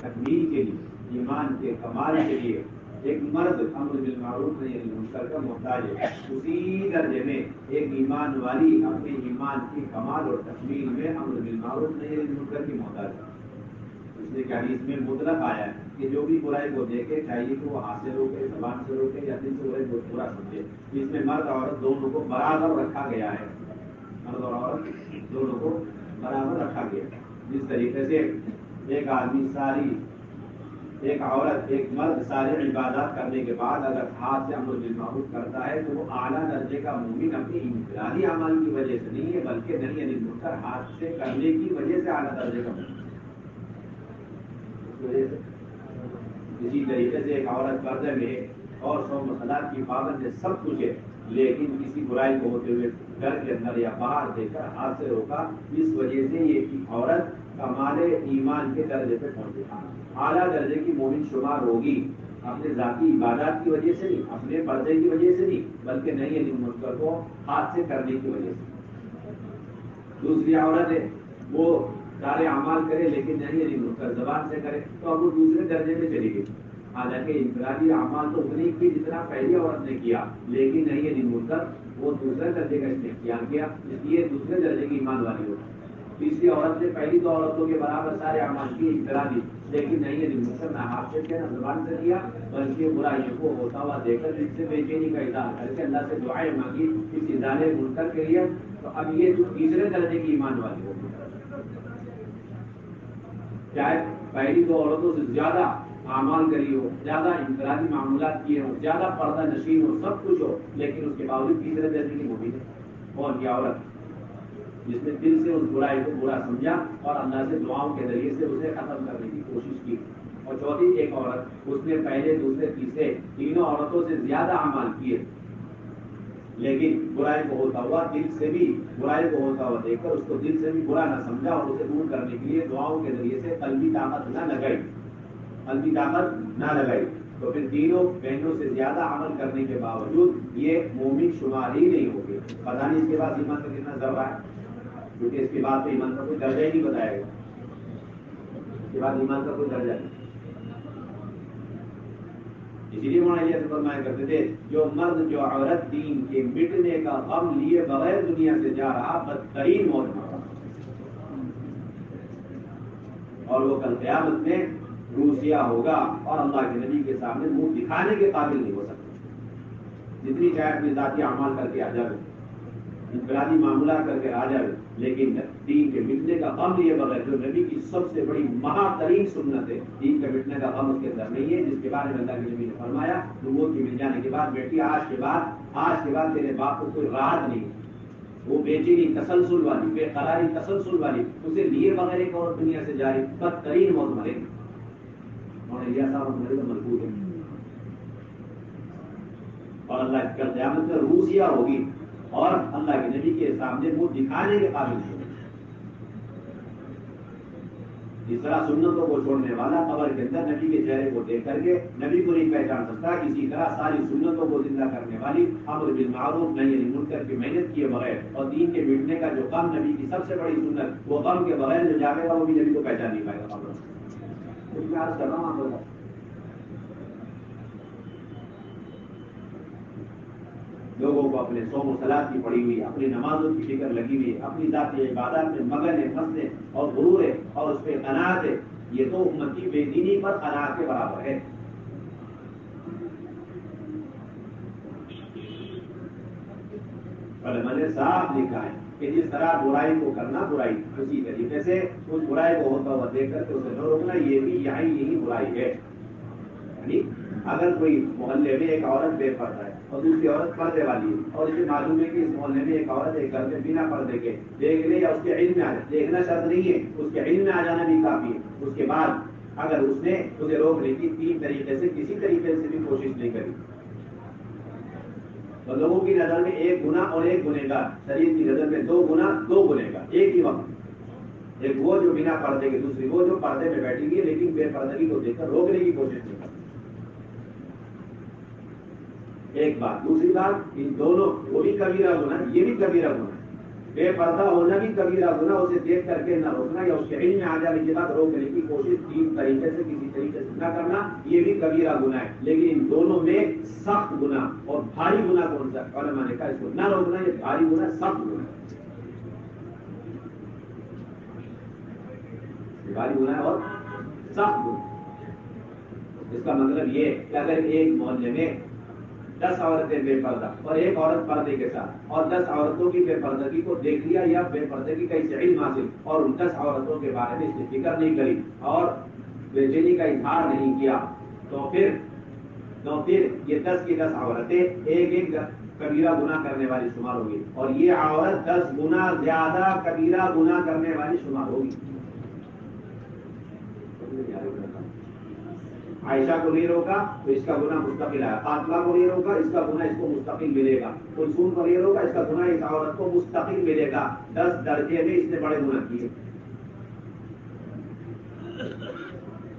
تکمیل کے لیے، ایمان کے کمال کے لیے ایک مرد امر بالمعروف نہی عن المنکر کا محتاج ہے، اسی درجے میں ایک ایمان والی اپنے ایمان کی کمال اور تکمیل میں امر بالمعروف نہی عن المنکر کی محتاج ہے۔ اس لیے کہ حدیث میں مطلق آیا ہے کہ جو بھی برائی کو دیکھے چاہیے کہ وہ ہاتھ سے روکے، زبان سے روکے یا دل سے برائی کو برا سمجھے۔ اس میں مرد اور عورت دونوں کو برابر رکھا گیا ہے، مرد اور عورت دونوں کو برابر رکھا گیا ہے۔ جس طریقے سے ایک آدمی ایک عورت ایک مرد ساری عبادات کرنے کے بعد اگر ہاتھ سے امر بالمعروف کرتا ہے تو وہ اعلیٰ درجے کا مومن اپنے انفرادی اعمال کی وجہ سے نہیں ہے بلکہ نہی عن المنکر ہاتھ سے کرنے کی وجہ سے اعلیٰ درجے کا مومن ہے۔ اسی طریقے سے ایک عورت پردے میں ہے اور صوم و صلاۃ کی پابند ہے، سب کچھ ہے، لیکن کسی برائی کو ہوتے ہوئے گھر کے اندر یا باہر دیکھ کر ہاتھ سے روکا، اس وجہ سے یہ عورت کمال ایمان کے درجے پہ پہنچے، اعلیٰ درجے کی مومن شمار ہوگی، اپنے ذاتی عبادات کی وجہ سے نہیں، اپنے پردے کی وجہ سے نہیں، بلکہ نہی عن المنکر کو ہاتھ سے کرنے کی وجہ سے۔ دوسری عورت ہے وہ سارے اعمال کرے لیکن نہی عن المنکر زبان سے کرے تو اب وہ دوسرے درجے میں چلی گئی، حالانکہ انفرادی اعمال تو اتنے کی جتنا پہلی عورت نے کیا، لیکن نہی عن المنکر وہ دوسرے درجے کا اس نے اختیار کیا، اس لیے دوسرے درجے کی ایمان والی ہوتی۔ تیسری عورت نے پہلی دو عورتوں کے برابر سارے اعمال کیے انفرادی، لیکن نہی عن المنکر نہ ہاتھ سے کیا نہ زبان سے کیا، بلکہ برائیوں کو ہوتا ہوا دیکھ کر جس سے بے چینی کا اظہار کر کے اللہ سے دعائیں مانگی اس ازالے منکر کے لیے، تو اب یہ جو تیسرے درجے کی ایمان والی ہوگی، چاہے پہلی دو عورتوں سے زیادہ اعمال کری ہو، زیادہ انفرادی معمولات کیے ہوں، زیادہ پردہ نشین ہو، سب کچھ ہو، لیکن اس کے باوجود تیسرے درجے کی مومن ہے۔ کون کی عورت؟ جس نے دل سے اس برائی کو برا سمجھا اور اللہ سے دعاؤں کے ذریعے سے اسے ختم کرنے کی کوشش کی۔ اور چوتھی ایک عورت، اس نے پہلے دوسرے تیسرے تینوں عورتوں سے زیادہ اعمال کیے، لیکن برائی کو ہوتا ہوا دل سے بھی برائی کو ہوتا ہوا دیکھ کر اس کو دل سے بھی برا نہ سمجھا اور اسے دور کرنے کے لیے دعاؤں کے ذریعے سے قلبی طاقت نہ لگائی، تو پھر تینوں بہنوں سے زیادہ عمل کرنے کے باوجود یہ مومن شمار ہی نہیں ہوگی۔ پتہ نہیں اس کے بعد ایمان کا کتنا ذرہ ہے، کیونکہ اس کے بعد تو ایمان کا کوئی درجہ ہی نہیں بتایا گا، اس کے بعد ایمان کا کوئی درجہ نہیں۔ اسی لیے مولانا یہ فرمایا کرتے تھے جو مرد جو عورت دین کے مٹنے کا غم لیے بغیر دنیا سے جا رہا بدترین موت مرا، اور وہ کل قیامت میں روسیہ ہوگا اور اللہ کے نبی کے سامنے منہ دکھانے کے قابل نہیں ہو سکتا، جتنی چاہے اپنے ذاتی اعمال کر کے آ جائے، انفرادی معاملات کر کے آ جائے، لیکن دین کے مٹنے کا غم لیے بغیر، جو نبی کی سب سے بڑی مہا ترین سنت ہے، دین کے مٹنے کا غم اس کے اندر نہیں ہے، جس کے بارے میں اللہ کے نبی نے فرمایا نبوت کے مل جانے کے بعد بیٹی آج کے بعد تیرے باپ کو کوئی راحت نہیں، وہ بے چینی تسلسل والی، بے قراری تسلسل والی، اسے لیے بغیر ایک اور دنیا سے جاری بدترین موت مرے گی، اور الیاس صاحب مرے تو مضبوط ہے، اور اللہ کی قیامت میں روسیہ ہوگی اور اللہ کے نبی کے سامنے منہ دکھانے کے قابل نہیں ہوگی۔ جس طرح سنتوں کو چھوڑنے والا قبر کے اندر نبی کے چہرے کو دیکھ کر کے نبی کو نہیں پہچان سکتا، اسی طرح ساری سنتوں کو زندہ کرنے والی امر بالمعروف نہی عن المنکر کی محنت کیے بغیر اور دین کے مٹنے کا جو غم نبی کی سب سے بڑی سنت، وہ غم کے بغیر جو جاگے گا وہ بھی نبی کو پہچان نہیں پائے گا قبر میں۔ میں عرض کر رہا ہوں آپ لوگوں، لوگوں کو اپنے صوم و صلاۃ کی پڑی ہوئی، اپنی نمازوں کی فکر لگی ہوئی، اپنی ذاتی عبادات میں مگن ہے، مست ہے اور غرور ہے اور اس پہ قناعت ہے، یہ تو امت کی بے دینی پر قناعت کے برابر ہے۔ علماء نے صاف لکھا ہے کہ جس طرح برائی کو کرنا برائی، اسی طریقے سے اس برائی کو ہوتا ہوا دیکھ کر کے اسے نہ روکنا، یہ بھی یہی برائی ہے۔ یعنی اگر کوئی محلے میں ایک عورت بے پردہ ہے اور دوسری عورت پردے والی ہے، اور اسے معلوم ہے کہ اس محلے میں ایک عورت ایک گھر میں بنا پردے کے دیکھ لے یا اس کے علم میں آ جائے، دیکھنا شرط نہیں ہے، اس کے علم میں آ جانا بھی کافی ہے، اس کے بعد اگر اس نے اسے روکنے کی تین طریقے سے کسی طریقے سے بھی کوشش نہیں کری، تو لوگوں کی نظر میں ایک گناہ اور ایک گنہگار، شریعت کی نظر میں دو گناہ دو گنہگار ایک ہی وقت، ایک وہ جو بنا پردے کے، دوسری وہ جو پردے میں بیٹھی گی لیکن بے پردگی کو دیکھ کر روکنے کی کوشش نہیں کرتی۔ ایک بات، دوسری بات، ان دونوں وہ بھی کبیرہ گناہ، یہ بھی کبیرہ گناہ، بے پردہ ہونا بھی کبیرہ گناہ، اسے دیکھ کر کے نہ روکنا یا اس کے علم میں آ جانے کے بعد روکنے کی کوشش تین طریقے سے کسی طریقے سے نہ کرنا، یہ بھی کبیرہ گناہ ہے۔ لیکن ان دونوں میں سخت گناہ اور بھاری گناہ کون سا؟ علماء نے کہا اس کو نہ روکنا، یہ بھاری گناہ سخت گناہ ہے، بھاری گناہ اور سخت گناہ۔ اس کا مطلب یہ کہ اگر ایک محلے میں 10 عورتیں بے پردہ اور ایک عورت پردے کے ساتھ، اور 10 عورتوں کی بے پردگی کو دیکھ لیا یا بے پردگی کا اسے علم حاصل، اور ان 10 عورتوں کے بارے میں اس نے فکر نہیں کری اور بے چینی کا اظہار نہیں کیا، تو پھر یہ 10 کی 10 عورتیں ایک ایک کبیرہ گناہ کرنے والی شمار ہوگی، اور یہ عورت 10 گنا زیادہ کبیرہ گناہ کرنے والی شمار ہوگی۔ عائشہ کو نہیں روکا تو اس کا گناہ مستقل ہے، فاطمہ کو نہیں روکا اس کا گناہ اس کو مستقل ملے گا، کلثوم کو نہیں روکا اس کا گناہ اس عورت کو مستقل ملے گا۔ 10 درجے میں اس نے بڑے گناہ کیے،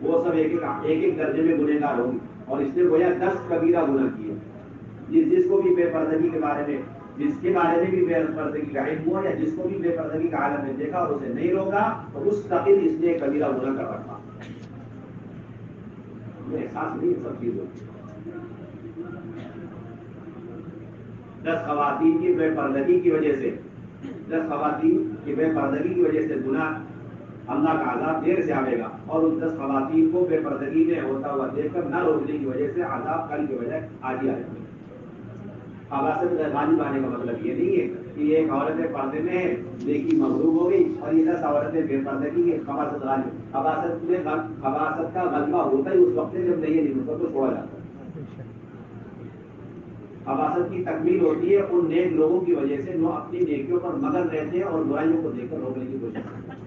وہ سب ایک ایک درجے میں گنہگار ہوں گے، اور اس نے گویا 10 کبیرہ گناہ کیے۔ جس کو بھی بے پردگی کے بارے میں، جس کے بارے میں بھی بے پردگی کا علم ہوا یا جس کو بھی بے پردگی کا عالم میں دیکھا اور اسے نہیں روکا تو مستقل اس نے کبیرہ گناہ کر رکھا۔ احساس نہیں سب چیزوں 10 خواتین کی بے پردگی کی وجہ سے، 10 خواتین کی بے پردگی کی وجہ سے گناہ اللہ کا عذاب دیر سے آئے گا، اور ان 10 خواتین کو بے پردگی میں ہوتا ہوا دیکھ کر نہ روکنے کی وجہ سے عذاب کل کی وجہ آج ہی آ جائے گا۔ خباثت غالب آنے کا مطلب یہ نہیں ہے کہ ایک عورت پردے میں نیکی مغلوب ہو گئی اور یہ 10 عورتیں بے پردگی کی خباثت غالب۔ خباثت کا غلبہ ہوتا ہی اس وقت جب نہیں ہوتا تو چھوڑا جاتا ہے۔ خباثت کی تکمیل ہوتی ہے ان نیک لوگوں کی وجہ سے جو اپنی نیکیوں پر مگن رہتے ہیں اور برائیوں کو دیکھ کر روکنے کی کوشش کرتے ہیں۔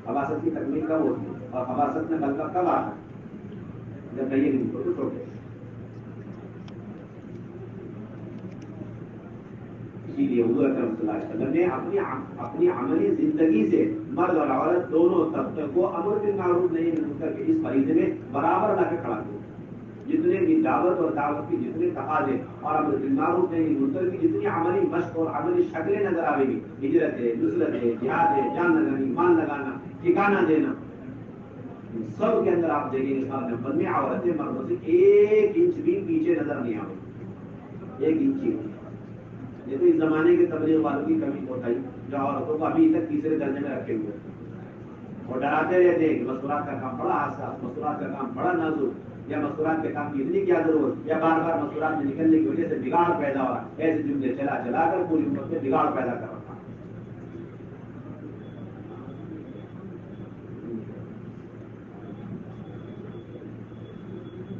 خباثت کی تکمیل کب ہوتی ہے اور خباثت میں غلبہ کب آتا ہے؟ جب نہیں نہیں تو چھوٹے۔ اسی لیے حضور اکرم صلی اللہ علیہ وسلم نے اپنی عملی زندگی سے مرد اور عورت دونوں طبقے کو امر بالمعروف نہی عن المنکر کے اس فریضے میں برابر لا کے کھڑا کیا۔ جتنے بھی دعوت اور دعوت کی جتنے تقاضے اور امر بالمعروف نہی عن المنکر کی جتنی عملی مشق اور عملی شکلیں نظر آئیں گی، ہجرت ہے، نصرت ہے، جہاد ہے، جان لگانی، مال لگانا، ٹھکانہ دینا، سب کے اندر آپ دیکھیں گے نمبر میں عورتیں مردوں سے 1 انچ بھی پیچھے نظر نہیں آئے، 1 انچ ہی۔ یہ تو اس زمانے کے تبلیغ والوں کی کمی ہوتا ہی، جو عورتوں کو ابھی تک تیسرے درجے میں رکھے ہوئے اور ڈراتے رہتے ہیں کہ مستورات کا کام بڑا حساس، مستورات کا کام بڑا نازک، یا مستورات کے کام کی اتنی کیا ضرورت، یا بار بار مستورات میں نکلنے کی وجہ سے بگاڑ پیدا ہوا۔ ایسے جملے چلا چلا کر پوری امت میں بگاڑ پیدا کر رکھا۔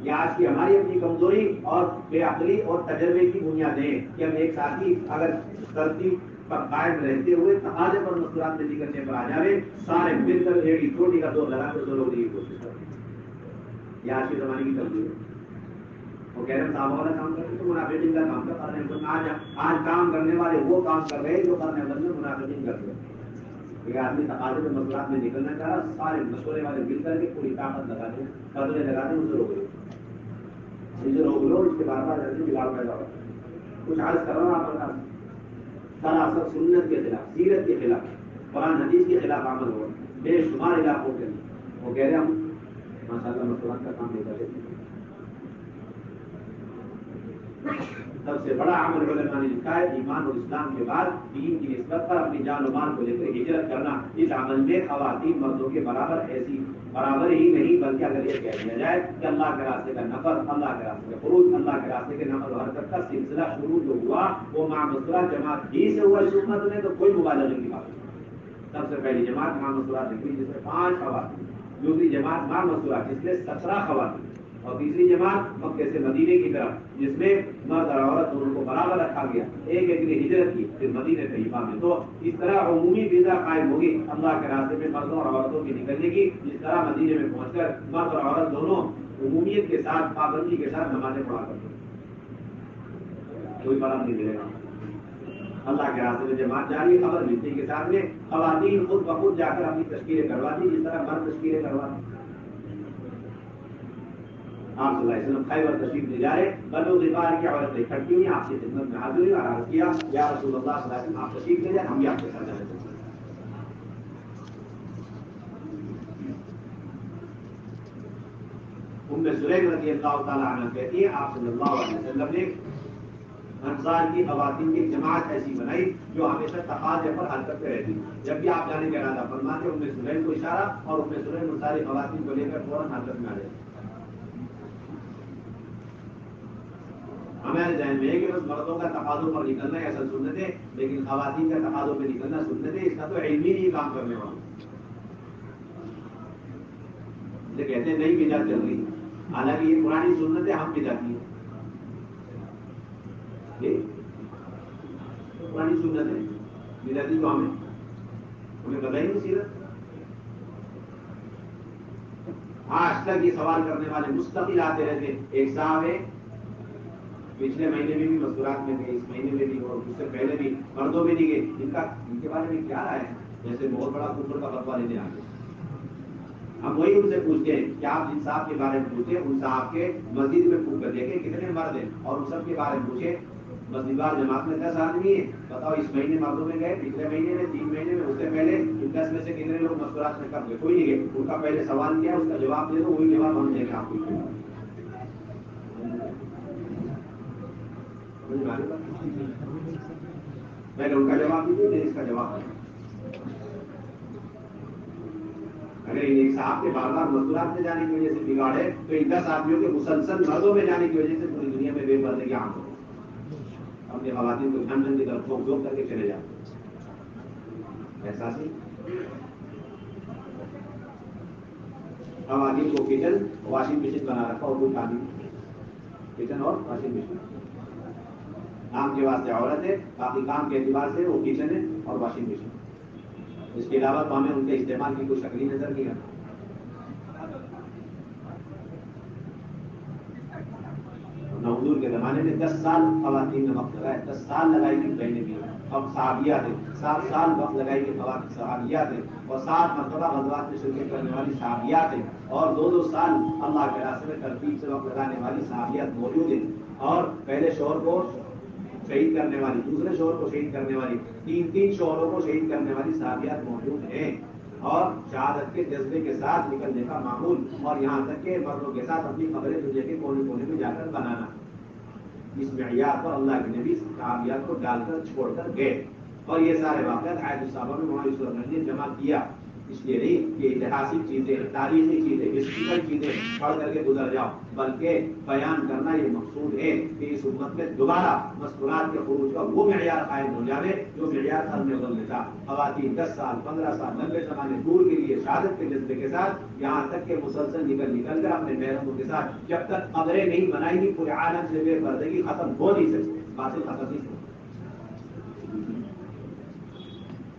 یہ آج کی ہماری اپنی کمزوری اور بے عقلی اور تجربے کی بنیادیں ہیں کہ ہم ایک ساتھی اگر ترتیب پر قائم رہتے ہوئے تقاضے پر مستورات میں نکلنے پر آ جائے، سارے مل کر ایڑی چوٹی کا دور لگا کر لوگ کی کوشش کرتے ہیں۔ یہ آج کے زمانے کی کمزوری ہے۔ وہ کہہ رہے ہیں صاحب والا کام کرتے تو منافقین کا کام کر رہے ہیں، آج کام کرنے والے وہ کام کر رہے ہیں جو کرنے والے منافقین کر رہے ہیں۔ یہ آدمی تقاضے پر مستورات میں نکلنا چاہ رہا، سارے مشورے والے مل کر کے پوری طاقت لگا دیں، قدرے لگا دیں، اسے روک دیں، اسے روک لو، اس کے بار بار جلدی بگاڑ پیدا ہوتا ہے۔ کچھ عرض کر رہا ہوں آپ بتا، سراسر سنت کے خلاف، سیرت کے خلاف، قرآن حدیث کے خلاف عمل ہو بے شمار علاقوں کے لیے۔ وہ کہہ رہے ہم ماشاء اللہ مستورات کا کام نہیں کر رہے۔ سب سے بڑا عمل علماء نے لکھا ہے ایمان اور اسلام کے بعد دین کی نسبت پر اپنی جان و مال کو لے کر ہجرت کرنا۔ اس عمل میں خواتین مردوں کے برابر ہی نہیں، بلکہ اگر یہ کہہ دیا جائے کہ اللہ کے راستے کا نفر، اللہ کے راستے کا خروج، اللہ کے راستے کے نقل و حرکت کا سلسلہ شروع جو ہوا وہ مع مستورات جماعت ہی سے ہوا۔ اس امت میں تو کوئی مبالغہ کی بات نہیں۔ سب سے پہلی جماعت مع مستورات نے کی جس میں 5 خواتین، دوسری جماعت مع مستورات جس میں 17 خواتین، اور تیسری جماعت مکے سے مدینے کی طرف جس میں مرد اور عورت دونوں کو برابر رکھا گیا، ایک ایک نے ہجرت کی پھر مدینہ طیبہ میں۔ تو اس طرح عمومی فضا قائم ہوگی اللہ کے راستے میں مردوں اور عورتوں کی نکلنے کی، جس طرح مدینے میں پہنچ کر مرد اور عورت دونوں عمومیت کے ساتھ پابندی کے ساتھ نمازیں پڑھا کرتے، کوئی فرق نہیں ملے گا۔ اللہ کے راستے میں جماعت جاری، خبر ملتی کے ساتھ میں خواتین خود بخود جا کر اپنی تشکیلیں کرواتی، جس طرح مرد تشکیلیں کرواتے۔ آپ صلی اللہ علیہ وسلم خیبر تشریف لے جا رہے، بنو غفار کی عورتیں اکٹھی ہوئی، آپ کی خدمت میں حاضر ہوئی اور عرض کیا یا رسول اللہ صلی اللہ علیہ وسلم آپ تشریف لے جائیں، ہم بھی آپ کے ساتھ جانے دیں۔ ام سلیم رضی اللہ تعالیٰ عنہ کہتی ہے آپ صلی اللہ علیہ وسلم نے انصار کی خواتین کی جماعت ایسی بنائی جو ہمیشہ تقاضے پر حرکت پہ رہتی، جب بھی آپ جانے کا ارادہ فرماتے ام سلیم کو اشارہ اور ام سلیم ان ساری خواتین کو لے کر فوراً حرکت میں آ جاتی۔ ہمارے ذہن میں ہے کہ بس مردوں کا تقاضوں پر نکلنا ہے اصل سنت ہے، لیکن خواتین کا تقاضوں پہ نکلنا سنت ہے، اس کا تو علمی نہیں کام کرنے والا کہتے ہیں نئی بدعت چل رہی، حالانکہ یہ پرانی سنت ہے، ہم بدعتی ہیں، پرانی سنت ہے، بدعتی تو ہمیں پتہ ہی نہیں سیرت۔ آج تک یہ سوال کرنے والے مستقل آتے رہتے، ایک صاحب ہے پچھلے مہینے میں بھی مذکورات میں گئے، اس مہینے میں بھی اور اس سے پہلے بھی مردوں میں نہیں گئے، ان کے بارے میں کیا رائے ہے؟ جیسے بہت بڑا کفر کا فتویٰ لینے آتے، ہم وہی ان سے پوچھتے ہیں کہ آپ جن صاحب کے بارے میں پوچھیں ان صاحب کے مسجد میں پوچھ کر دیکھیں کتنے مرد ہیں اور ان سب کے بارے میں پوچھیں مسجد وار جماعت میں 10 آدمی ہیں، بتاؤ اس مہینے مردوں میں گئے، پچھلے مہینے میں 3 مہینے میں، اس سے پہلے ان 10 میں سے کتنے لوگ مذکورات میں کر گئے؟ کوئی نہیں گئے۔ ان کا پہلے سوال کیا اس کا جواب دے دو، وہی جواب ہم دیں گے آپ کو۔ میں نے ان کا جواب نہیں دیا، اس کا جواب ہے اگر ایک صاحب کے بار بار مذکورات میں جانے کی وجہ سے بگاڑے تو ان 10 آدمیوں کے مسلسل مردوں میں جانے کی وجہ سے پوری دنیا میں بے پردگی عام ہو، اپنے خواتین کو دھیان دن کی طرف جھونک جھونک کر کے چلے جاتے احساس نہیں۔ خواتین کو کچن واشنگ مشین بنا رکھا اور کوئی کام نہیں، کچن اور واشنگ مشین کام کے واسطے عورت ہے، باقی کام کے اعتبار سے وہ کچن ہے اور واشنگ مشین، اس کے علاوہ تو ہمیں ان کے استعمال کی کوئی شکل نظر نہیں آتی۔ حضور کے زمانے میں 10 سال خواتین نے وقت لگایا، 10 سال لگائی تھی بہنیں بھی، اب صحابیات ہیں 7 سال وقت لگائی تھی خواتین صحابیات ہیں، اور 7 مرتبہ غزوات میں شرکت کرنے والی صحابیات ہیں، اور 2 سال اللہ کے راستے میں ترتیب سے وقت لگانے والی صحابیات موجود ہیں، اور پہلے شوہر کو شہید کرنے والی، دوسرے شوہر کو شہید کرنے والی، 3 شوہروں کو شہید کرنے والی صحابیات موجود ہیں، اور شہادت کے جذبے کے ساتھ نکلنے کا معمول، اور یہاں تک کہ مردوں کے ساتھ اپنی قبریں دنیا کے کونے کونے میں جا کر بنانا، اس معیار پر اللہ کے نبی صحابیات کو ڈال کر چھوڑ کر گئے، اور یہ سارے واقعات آیت الصحابہ میں وہاں اس نے جمع کیا، اس لیے نہیں کہ اتہاسک چیزیں، تاریخی چیزیں، ہسٹوریکل چیزیں پڑھ کر کے گزر جاؤ، بلکہ بیان کرنا یہ مقصود ہے کہ اس امت میں دوبارہ مذکورات کے خروج کا وہ معیار قائم ہو جائے جو معیار قرن اول تھا۔ خواتین 10 سال 15 سال لمبے زمانے دور کے لیے شہادت کے جذبے کے ساتھ یہاں تک کہ مسلسل نکل کر اپنے محرموں کے ساتھ جب تک قبریں نہیں بنائیں گی پورے عالم سے بے پردگی ختم ہو نہیں سکتی، باطل ختم نہیں سکتی۔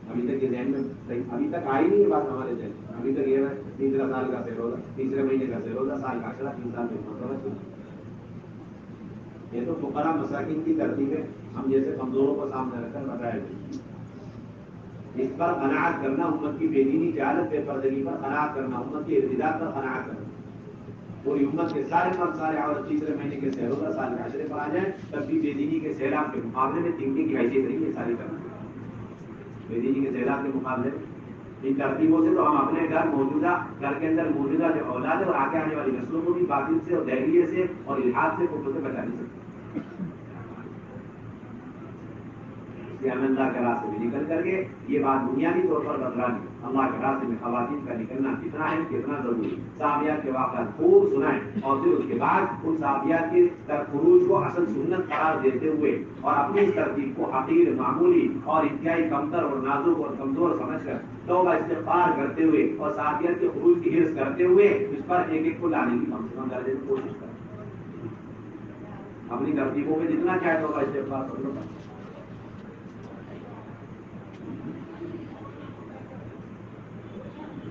ابھی تک یہ ذہن میں ابھی تک آئی نہیں یہ بات ہمارے ذہن میں، ابھی تک یہ ہے 3 سال کا سیروزہ، 3 مہینے کا سیروزہ، سال کا عشرہ، 3 سال میں یہ تو فقراء مساکین کی ترتیب ہے، ہم جیسے کمزوروں کو سامنے رکھ کر بتایا گیا۔ اس پر قناعت کرنا، امت کی بے دینی جہالت بے پردگی پر قناعت کرنا، امت کی ارتداد پر قناعت کرنا، پوری امت کے سارے مرد سارے عورت 3 مہینے کے سیروزہ، سال کے عشرے پر آ جائیں، تب بھی بے دینی کے سیلاب کے مقابلے میں تنگی کی حیثیت رہی ہے ساری کرنا، بے دینی کے سیلاب کے مقابلے ان ترتیبوں سے تو ہم اپنے گھر کے اندر موجودہ جو اولاد ہے اور آگے آنے والی نسلوں کو بھی باطل سے اور دہلیے سے اور الحاد سے کفر سے بچا نہیں سکتے۔ اللہ کے راستے میں نکل کر کے یہ بات بنیادی طور پر بتلانی، اللہ کے راستے میں خواتین کا نکلنا کتنا ہے، کتنا ضروری، صحابیات کے واقعات خوب سنائیں، اور پھر اس کے بعد ان صحابیات کے خروج کو اصل سنت قرار دیتے ہوئے اور اپنی اس ترتیب کو حقیر، معمولی اور انتہائی کمتر اور نازک اور کمزور سمجھ کر توبہ استغفار کرتے ہوئے اور صحابیات کے خروج کی حرص کرتے ہوئے اس پر ایک ایک کو لانے کی کم سے کم درجے کی کوشش کریں، اپنی ترتیبوں میں جتنا چاہے توبہ استغفار کر لو۔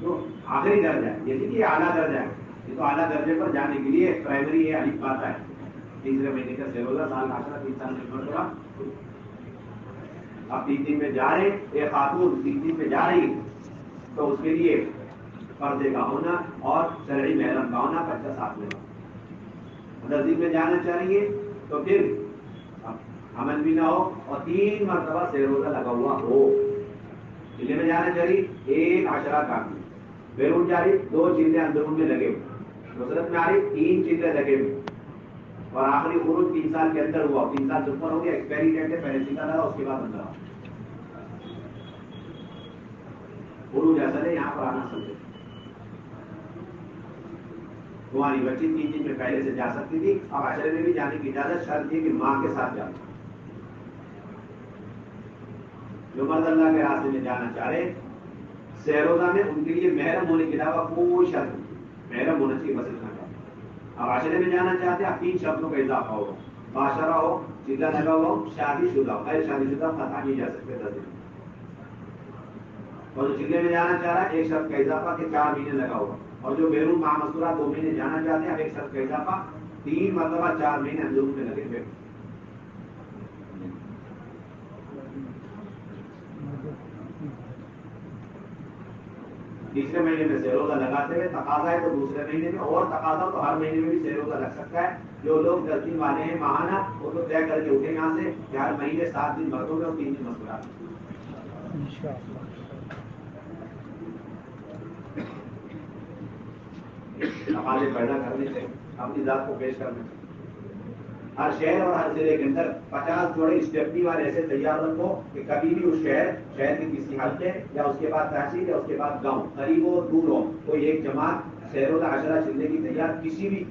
تو آخری درجہ ہے، یہ نہیں کہ اعلیٰ درجہ ہے، یہ تو اعلیٰ درجے پر جانے کے لیے پرائمری ہے، الف پاتا ہے، 3 مہینے کا سیروزہ، سال کا عشرہ، 3 سال میں مرتبہ، اب 3 میں جا رہے، ایک خاتون 3 میں جا رہی تو اس کے لیے پردے کا ہونا اور شرعی محرم کا ہونا بچہ ساتھ میں، تہذیب میں جانا چاہیں گے تو پھر عمل بھی نہ ہو اور 3 مرتبہ سیر روزہ لگا ہوا ہو. چلے میں جانا چاہیے 1 عشرہ کافی، بیرون جا رہی 2 چلے اندرون میں لگے ہوئے، نصرت میں آ رہی 3 چلے لگے ہوئے، اور آخری خروج 3 سال کے اندر ہوا، 3 سال سے اوپر ہو گیا، ایکسپائری ڈیٹ ہے، پہلے سیدھا لگا اس کے بعد اندر آؤ. خروج ایسا نہیں یہاں پر آنا سمجھے. تمہاری بچی 3 دن میں پہلے سے جا سکتی تھی، اب عشرے میں بھی جانے کی اجازت شرط تھی کہ ماں کے ساتھ جانا. جو مرد اللہ کے راستے میں جانا چاہ رہے سیر روزہ میں ان کے لیے محرم ہونے کے علاوہ کوئی شرط نہیں، محرم ہونا چاہیے بس اتنا کام. اب عشرے میں جانا چاہتے ہیں، اب 3 شرطوں کا اضافہ ہوگا، معاشرہ ہو، چیزہ لگا ہو، شادی شدہ ہو، غیر شادی شدہ فتح نہیں جا سکتے 10 دن. اور جو چلے میں جانا چاہ رہا ہے 1 شرط کا اضافہ کہ 4 مہینے لگا ہوگا، اور جو بیرون ماہ مسورہ 2 مہینے جانا چاہتے ہیں اب 1 شرط کا اضافہ 3 مرتبہ 4 مہینے اندرون میں لگے ہوئے. تیسرے مہینے میں سیر روزہ لگاتے ہوئے تقاضا ہے تو دوسرے مہینے میں، اور تقاضا تو ہر مہینے میں بھی سیر روزہ لگ سکتا ہے. جو لوگ 10 دن والے ہیں ماہانہ وہ تو طے کر کے اٹھے یہاں سے کہ ہر مہینے 7 دن مردوں میں اور 3 دن مسکرات. تقاضے پیدا کرنے سے اپنی ذات کو پیش کرنے سے ہر شہر اور ہر ضلع کے اندر 50 جوڑے اسٹیپنی والے ایسے تیار رکھو کہ کبھی بھی اس شہر کے کسی حلقے یا اس کے بعد تحصیل یا اس کے بعد گاؤں قریب ہو دور ہو کوئی ایک جماعت سیر روزہ عشرہ چلنے کی تیار کسی بھی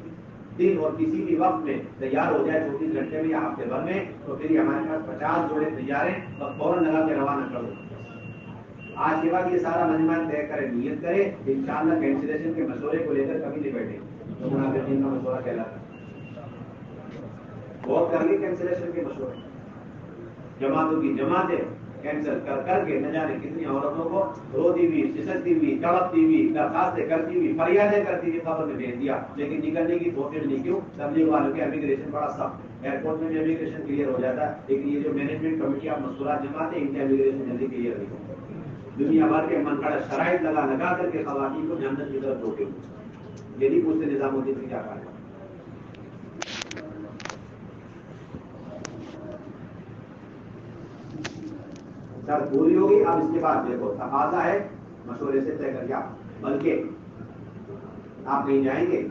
دن اور کسی بھی وقت میں تیار ہو جائے 24 گھنٹے میں یا ہفتے بھر میں تو پھر ہمارے پاس 50 جوڑے تیار ہیں اور فوراً لگا کے روانہ کر دو. آج کے بعد یہ سارا مجمع طے کرے نیت کرے انشاءاللہ کینسلیشن کے مشورے کو لے کر کبھی نہیں بیٹھے تو منافقین کا مشورہ کہلاتا ہے. بہت کر لی کینسلیشن کے مشورے، جماعتوں کی جماعتیں کینسل کر کر کے نہ جانے کتنی عورتوں کو روتی ہوئی سسکتی ہوئی تڑپتی ہوئی درخواستیں کرتی ہوئی فریادیں کرتی ہوئی قبر میں بھیج دیا، لیکن نکلنے کی کوشش نہیں. کیوں؟ تبلیغ والوں کے امیگریشن بڑا سخت، ایئرپورٹ میں بھی امیگریشن کلیئر ہو جاتا ہے لیکن یہ جو مینجمنٹ کمیٹی آپ مستورات جماعتیں ان کے امیگریشن جلدی کلیئر نہیں ہوتا. دنیا بھر کے من گھڑت شرائط لگا کر کے خواتین کو جنت کی طرف روکے ہوئے. یہ نہیں پوچھتے نظام الدین سے کیا کہا ہے. شرط پوری ہوگی. اب اس کے بعد دیکھو تقاضا ہے مشورے سے طے کر کے بلکہ آپ کہیں جائیں گے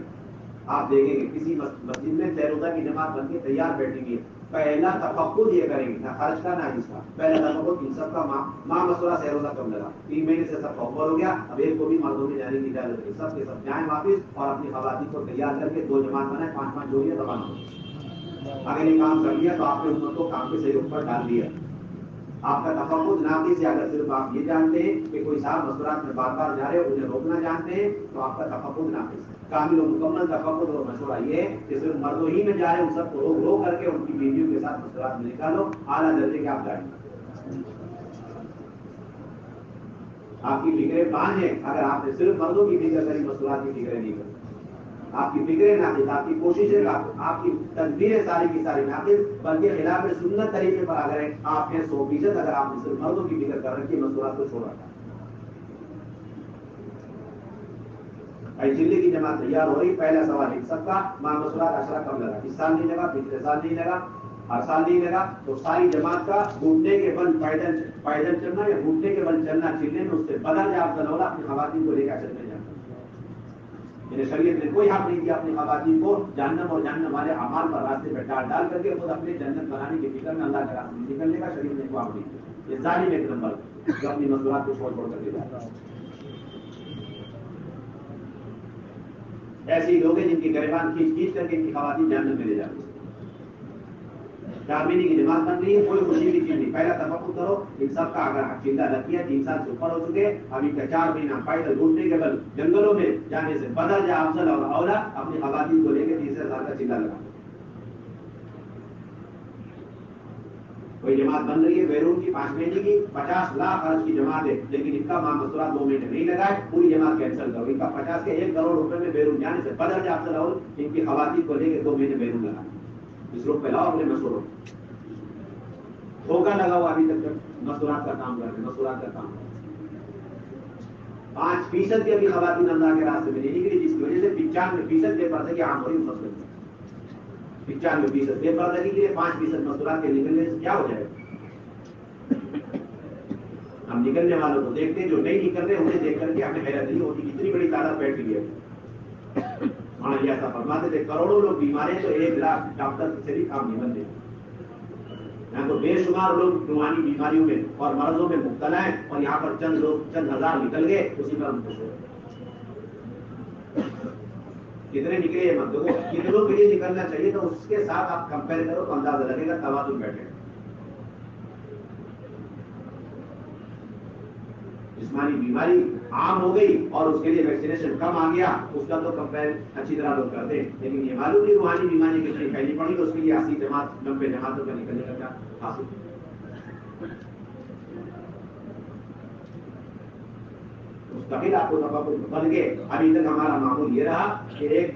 آپ دیکھیں گے کسی مسجد میں سیر روزہ کی جماعت بن کے تیار بیٹھیں گے، پہلا تفقد یہ کریں گے نہ خرچ کا نہ اس کا، پہلا تفقد ان سب کا ماں مسورہ سیر روزہ کم لگا 3 مہینے سے سب کا اوپر ہو گیا. اب ایک کو بھی مردوں میں جانے کی اجازت ہے، سب کے سب جائیں واپس اور اپنی خواتین کو تیار کر کے 2 جماعت بنائے 5-5 جوڑیاں روانہ ہو. اگر یہ کام کر لیا تو آپ نے امت کو کام کے صحیح اوپر ڈال دیا. آپ کا تفقد ناقص ہے. اگر صرف آپ یہ جانتے ہیں کہ کوئی صاحب مسورات میں بار بار جا رہے ہو انہیں روکنا جانتے ہیں تو آپ کا تفقد ناقص ہے. کامل و مکمل تفقد اور مشورہ یہ ہے کہ صرف مردوں ہی میں جا رہے ہیں ان سب کو روک کر کے ان کی بیویوں کے ساتھ مسورات میں نکالو، اعلیٰ درجے کے آپ جائیں. آپ کی فکریں 5 ہیں. اگر آپ نے صرف مردوں کی فکر کری مسورات کی فکریں نہیں کری آپ کی فکریں ناقص، آپ کی کوششیں آپ کی تدبیریں ساری کی ساری ناقص، بلکہ خلاف سنت طریقے پر اگر آپ ہیں 100%. اگر آپ نے صرف مردوں کی فکر کر رکھی مسورات کو چھوڑ رکھا. چلے کی جماعت تیار ہو رہی، پہلا سوال ان سب کا ماں مسورات عشرہ کم لگا، اس سال نہیں لگا، پچھلے سال نہیں لگا، ہر سال نہیں لگا تو ساری جماعت کا گھٹنے کے بل پیدل چلنا یا گھٹنے کے بل چلنا چلنے میں اس سے بدل جائے آپ کا اپنی خواتین کو لے کر چلنے جانا. یعنی شریعت نے کوئی حق نہیں دیا اپنی خواتین کو جہنم اور جہنم والے اعمال پر راستے پہ ڈال کر کے خود اپنے جنت بنانے کی فکر میں اللہ کے راستے میں نکلنے کا شریعت نے کوئی حق نہیں دیا. یہ ظالم ایک نمبر جو اپنی مسورات کو چھوڑ کر کے جاتا ہے. ایسے ہی لوگ ہیں جن کی گریبان کھینچ کر کے ان کی خواتین جہنم میں لے جاتی ہیں. 4 مہینے کی جماعت بن رہی ہے، کوئی خوشی کی چیز نہیں. پہلا تفقد کرو ان سب کا اگر عقیدہ لگتی ہے 3 سال سے اوپر ہو چکے ابھی کا 4 مہینہ پیدل گھٹنے کے بل جنگلوں میں جانے سے بدل جائے افضل اور اولا اپنی خواتین کو لے کے 3 سال کا چیلا لگا. کوئی جماعت بن رہی ہے بیرون کی 5 مہینے کی 50 لاکھ خرچ کی جماعت ہے لیکن ان کا ماہ مسورات 2 مہینے نہیں لگائے، پوری جماعت کینسل کرو. ان کا 50 کے 1 کروڑ روپے میں بیرون جانے سے بدل جائے افضل اور ان کی خواتین کو لے کے 2 مہینے بیرون لگائے. اس روپ پہ لاؤ اپنے مشوروں دھوکہ لگا ہوا ابھی تک مسورات کا کام کر رہے ہیں. مسورات کا کام 5% کی ابھی خواتین اللہ کے راستے میں نہیں نکلی جس کی وجہ سے 95% کے پردے کی عام ہو رہی مسئلے. 95% بے پردگی کے لیے 5% مستورات کے نکلنے سے کیا ہو جائے گا؟ ہم نکلنے والوں کو دیکھتے ہیں، جو نہیں نکل رہے انہیں دیکھ کر کے ہمیں حیرت نہیں ہوتی کتنی بڑی تعداد بیٹھ گئی ہے. ہاں یہ ایسا فرماتے تھے کروڑوں لوگ بیمار ہیں تو 1 لاکھ ڈاکٹر سے بھی کام نہیں بنتے. یہاں تو بے شمار لوگ روحانی بیماریوں میں اور مرضوں میں مبتلا ہیں اور یہاں پر چند لوگ چند ہزار نکل گئے اسی پر ہم خوش ہو. کتنے نکلے یہ مت دیکھو، کتنوں کے لیے نکلنا چاہیے تو اس کے ساتھ آپ کمپیئر کرو تو اندازہ لگے گا، توازن بیٹھے. جسمانی بیماری عام ہو گئی اور اس کے لیے ویکسینیشن کم آ گیا، اس کا تو کمپیئر اچھی طرح لوگ کرتے ہیں. لیکن یہ معلوم نہیں روحانی بیماری کتنی پھیلنی پڑی تو اس کے لیے 80 جماعت 90 جماعتوں کا نکلنے کا کیا حاصل. مستقل آپ کو بن کے ابھی تک ہمارا معمول یہ رہا کہ ایک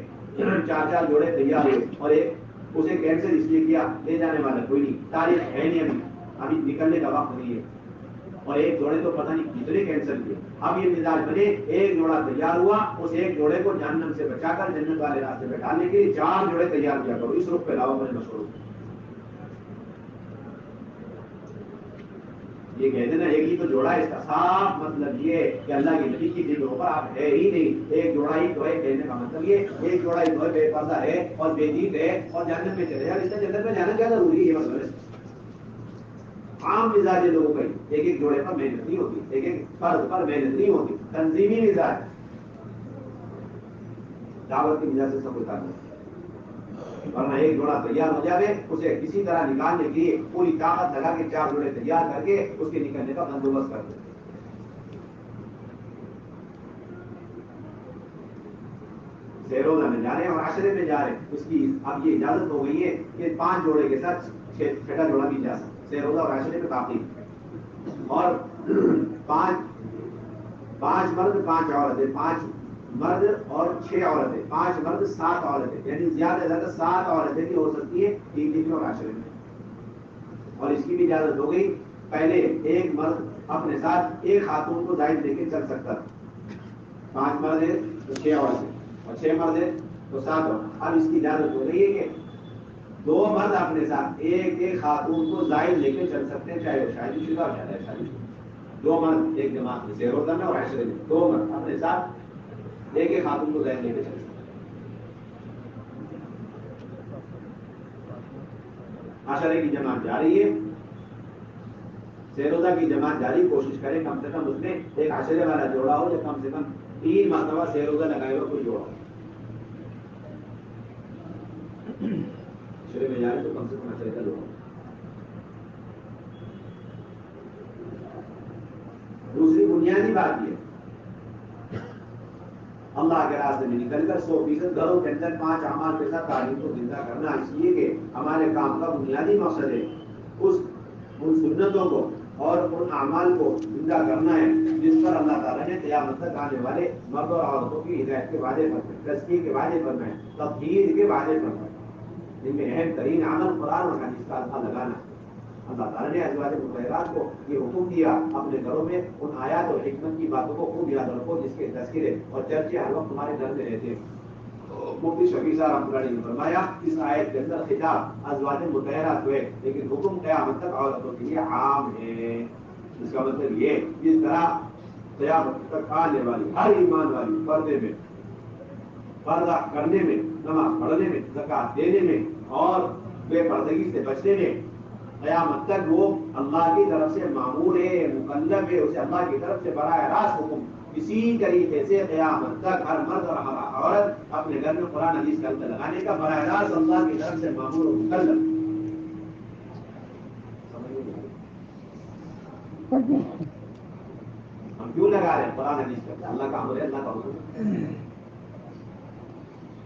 4 جوڑے تیار ہوئے اور ایک اسے کینسر اس لیے کیا لے جانے والا کوئی نہیں، تاریخ ہے نہیں، ابھی نکلنے کا وقت نہیں ہے. اور ایک جوڑے تو پتہ نہیں کتنے کینسر کیے. اب یہ مزاج بنے ایک جوڑا تیار ہوا، اس ایک جوڑے کو جہنم سے بچا کر جنت والے راستے میں ڈالنے کے لیے 4 جوڑے تیار کیا کرو. اس رخ پہ لاؤ میں مشہور. یہ کہتے نا ایک ہی تو جوڑا ہے، اس کا صاف مطلب یہ کہ اللہ کی نبی کی جگہوں پر آپ ہے ہی نہیں. ایک جوڑا ہی تو ہے کہنے کا مطلب یہ ایک جوڑا ہی تو ہے بے پردہ ہے اور بے دین ہے اور جہنم میں چلے جائے. اس کا جنت میں جانا کیا ضروری ہے؟ یہ مطلب ہے عام مزاج لوگوں کا ایک ایک جوڑے پر محنت نہیں ہوتی، ایک ایک فرد پر محنت نہیں ہوتی. تنظیمی مزاج دعوت کے مزاج سے سب کو تعلق، ورنہ ایک جوڑا تیار ہو جائے اسے کسی طرح نکالنے کے لیے پوری طاقت لگا کے 4 جوڑے تیار کر کے اس کے نکلنے کا بندوبست کر دیں. سیروزہ میں جا رہے ہیں اور عشرے میں جا رہے ہیں، اس کی اب یہ اجازت ہو گئی ہے کہ 5 جوڑے کے ساتھ 6 جوڑا بھی جا سکتا. سیروزہ اور عشرے میں باقی اور 5 مرد 5 عورتیں، 5 مرد اور 6 عورتیں، 5 مرد 7 عورتیں، یعنی زیادہ سے زیادہ 7 عورتیں بھی ہو سکتی ہیں 3 دن میں اور عشرے میں. اور اس کی بھی اجازت ہو گئی. پہلے ایک مرد اپنے ساتھ ایک خاتون کو زائد لے کے چل سکتا تھا. 5 مرد ہے تو 6 عورتیں اور 6 مرد ہے تو 7 عورتیں. اب اس کی اجازت ہو گئی ہے کہ 2 مرد اپنے ساتھ ایک ایک خاتون کو زائد لے کے چل سکتے ہیں، چاہے وہ شادی شدہ ہو چاہے شادی شدہ. 2 مرد ایک جماعت میں سیروزہ میں اور عشرے میں 2 مرد اپنے ساتھ ایک ایک خاتون کو زائد لے کے چل سکتے. عشرے کی جماعت جاری ہے، سیروزہ کی جماعت جاری. کوشش کریں کم سے کم اس میں ایک عشرے والا جوڑا ہو جو کم سے کم 3 مرتبہ سیروزہ لگائے ہوا کوئی جوڑا ہو. عشرے میں جائے تو کم سے کم عشرے کا جوڑا. دوسری بنیادی بات یہ اللہ کے راستے میں نکل کر 100% گھروں کے اندر 5 اعمال کے ساتھ تعلیم کو زندہ کرنا، اس لیے کہ ہمارے کام کا بنیادی مقصد ہے ان سنتوں کو اور ان اعمال کو زندہ کرنا ہے جس پر اللہ تعالیٰ نے قیامت تک آنے والے مرد اور عورتوں کی ہدایت کے وعدے پر میں، تزکیے کے وعدے پر میں، تطہیر کے وعدے پر میں، جن میں اہم ترین عمل قرآن اور حدیث کا الفاظ لگانا. اللہ تعالیٰ نے ازواج مطہرات کو یہ حکم دیا اپنے گھروں میں ان آیات اور حکمت کی باتوں کو خوب یاد رکھو جس کے تذکرے اور چرچے ہر وقت تمہارے گھر میں رہتے ہیں. مفتی شفیع صاحب رحمۃ اللہ علیہ نے فرمایا اس آیت کے اندر خطاب ازواج مطہرات ہوئے لیکن حکم قیامت تک عورتوں کے لیے عام ہے. اس کا مطلب یہ جس طرح قیامت تک آنے والی ہر ایمان والی پردے میں، پردہ کرنے میں، نماز پڑھنے میں، زکات دینے میں اور بے پردگی سے بچنے میں قیامت تک وہ اللہ کی طرف سے معمول ہے، مکلف ہے، اسے اللہ کی طرف سے براہ راست حکم. اسی طریقے سے قیامت تک ہر مرد اور ہر عورت اپنے گھر میں قرآن حدیث کا لگانے کا براہ راست اللہ کی طرف سے معمول و مکلف. ہم کیوں لگا رہے ہیں قرآن حدیث کا؟ اللہ کا امر ہے، اللہ کا حکم.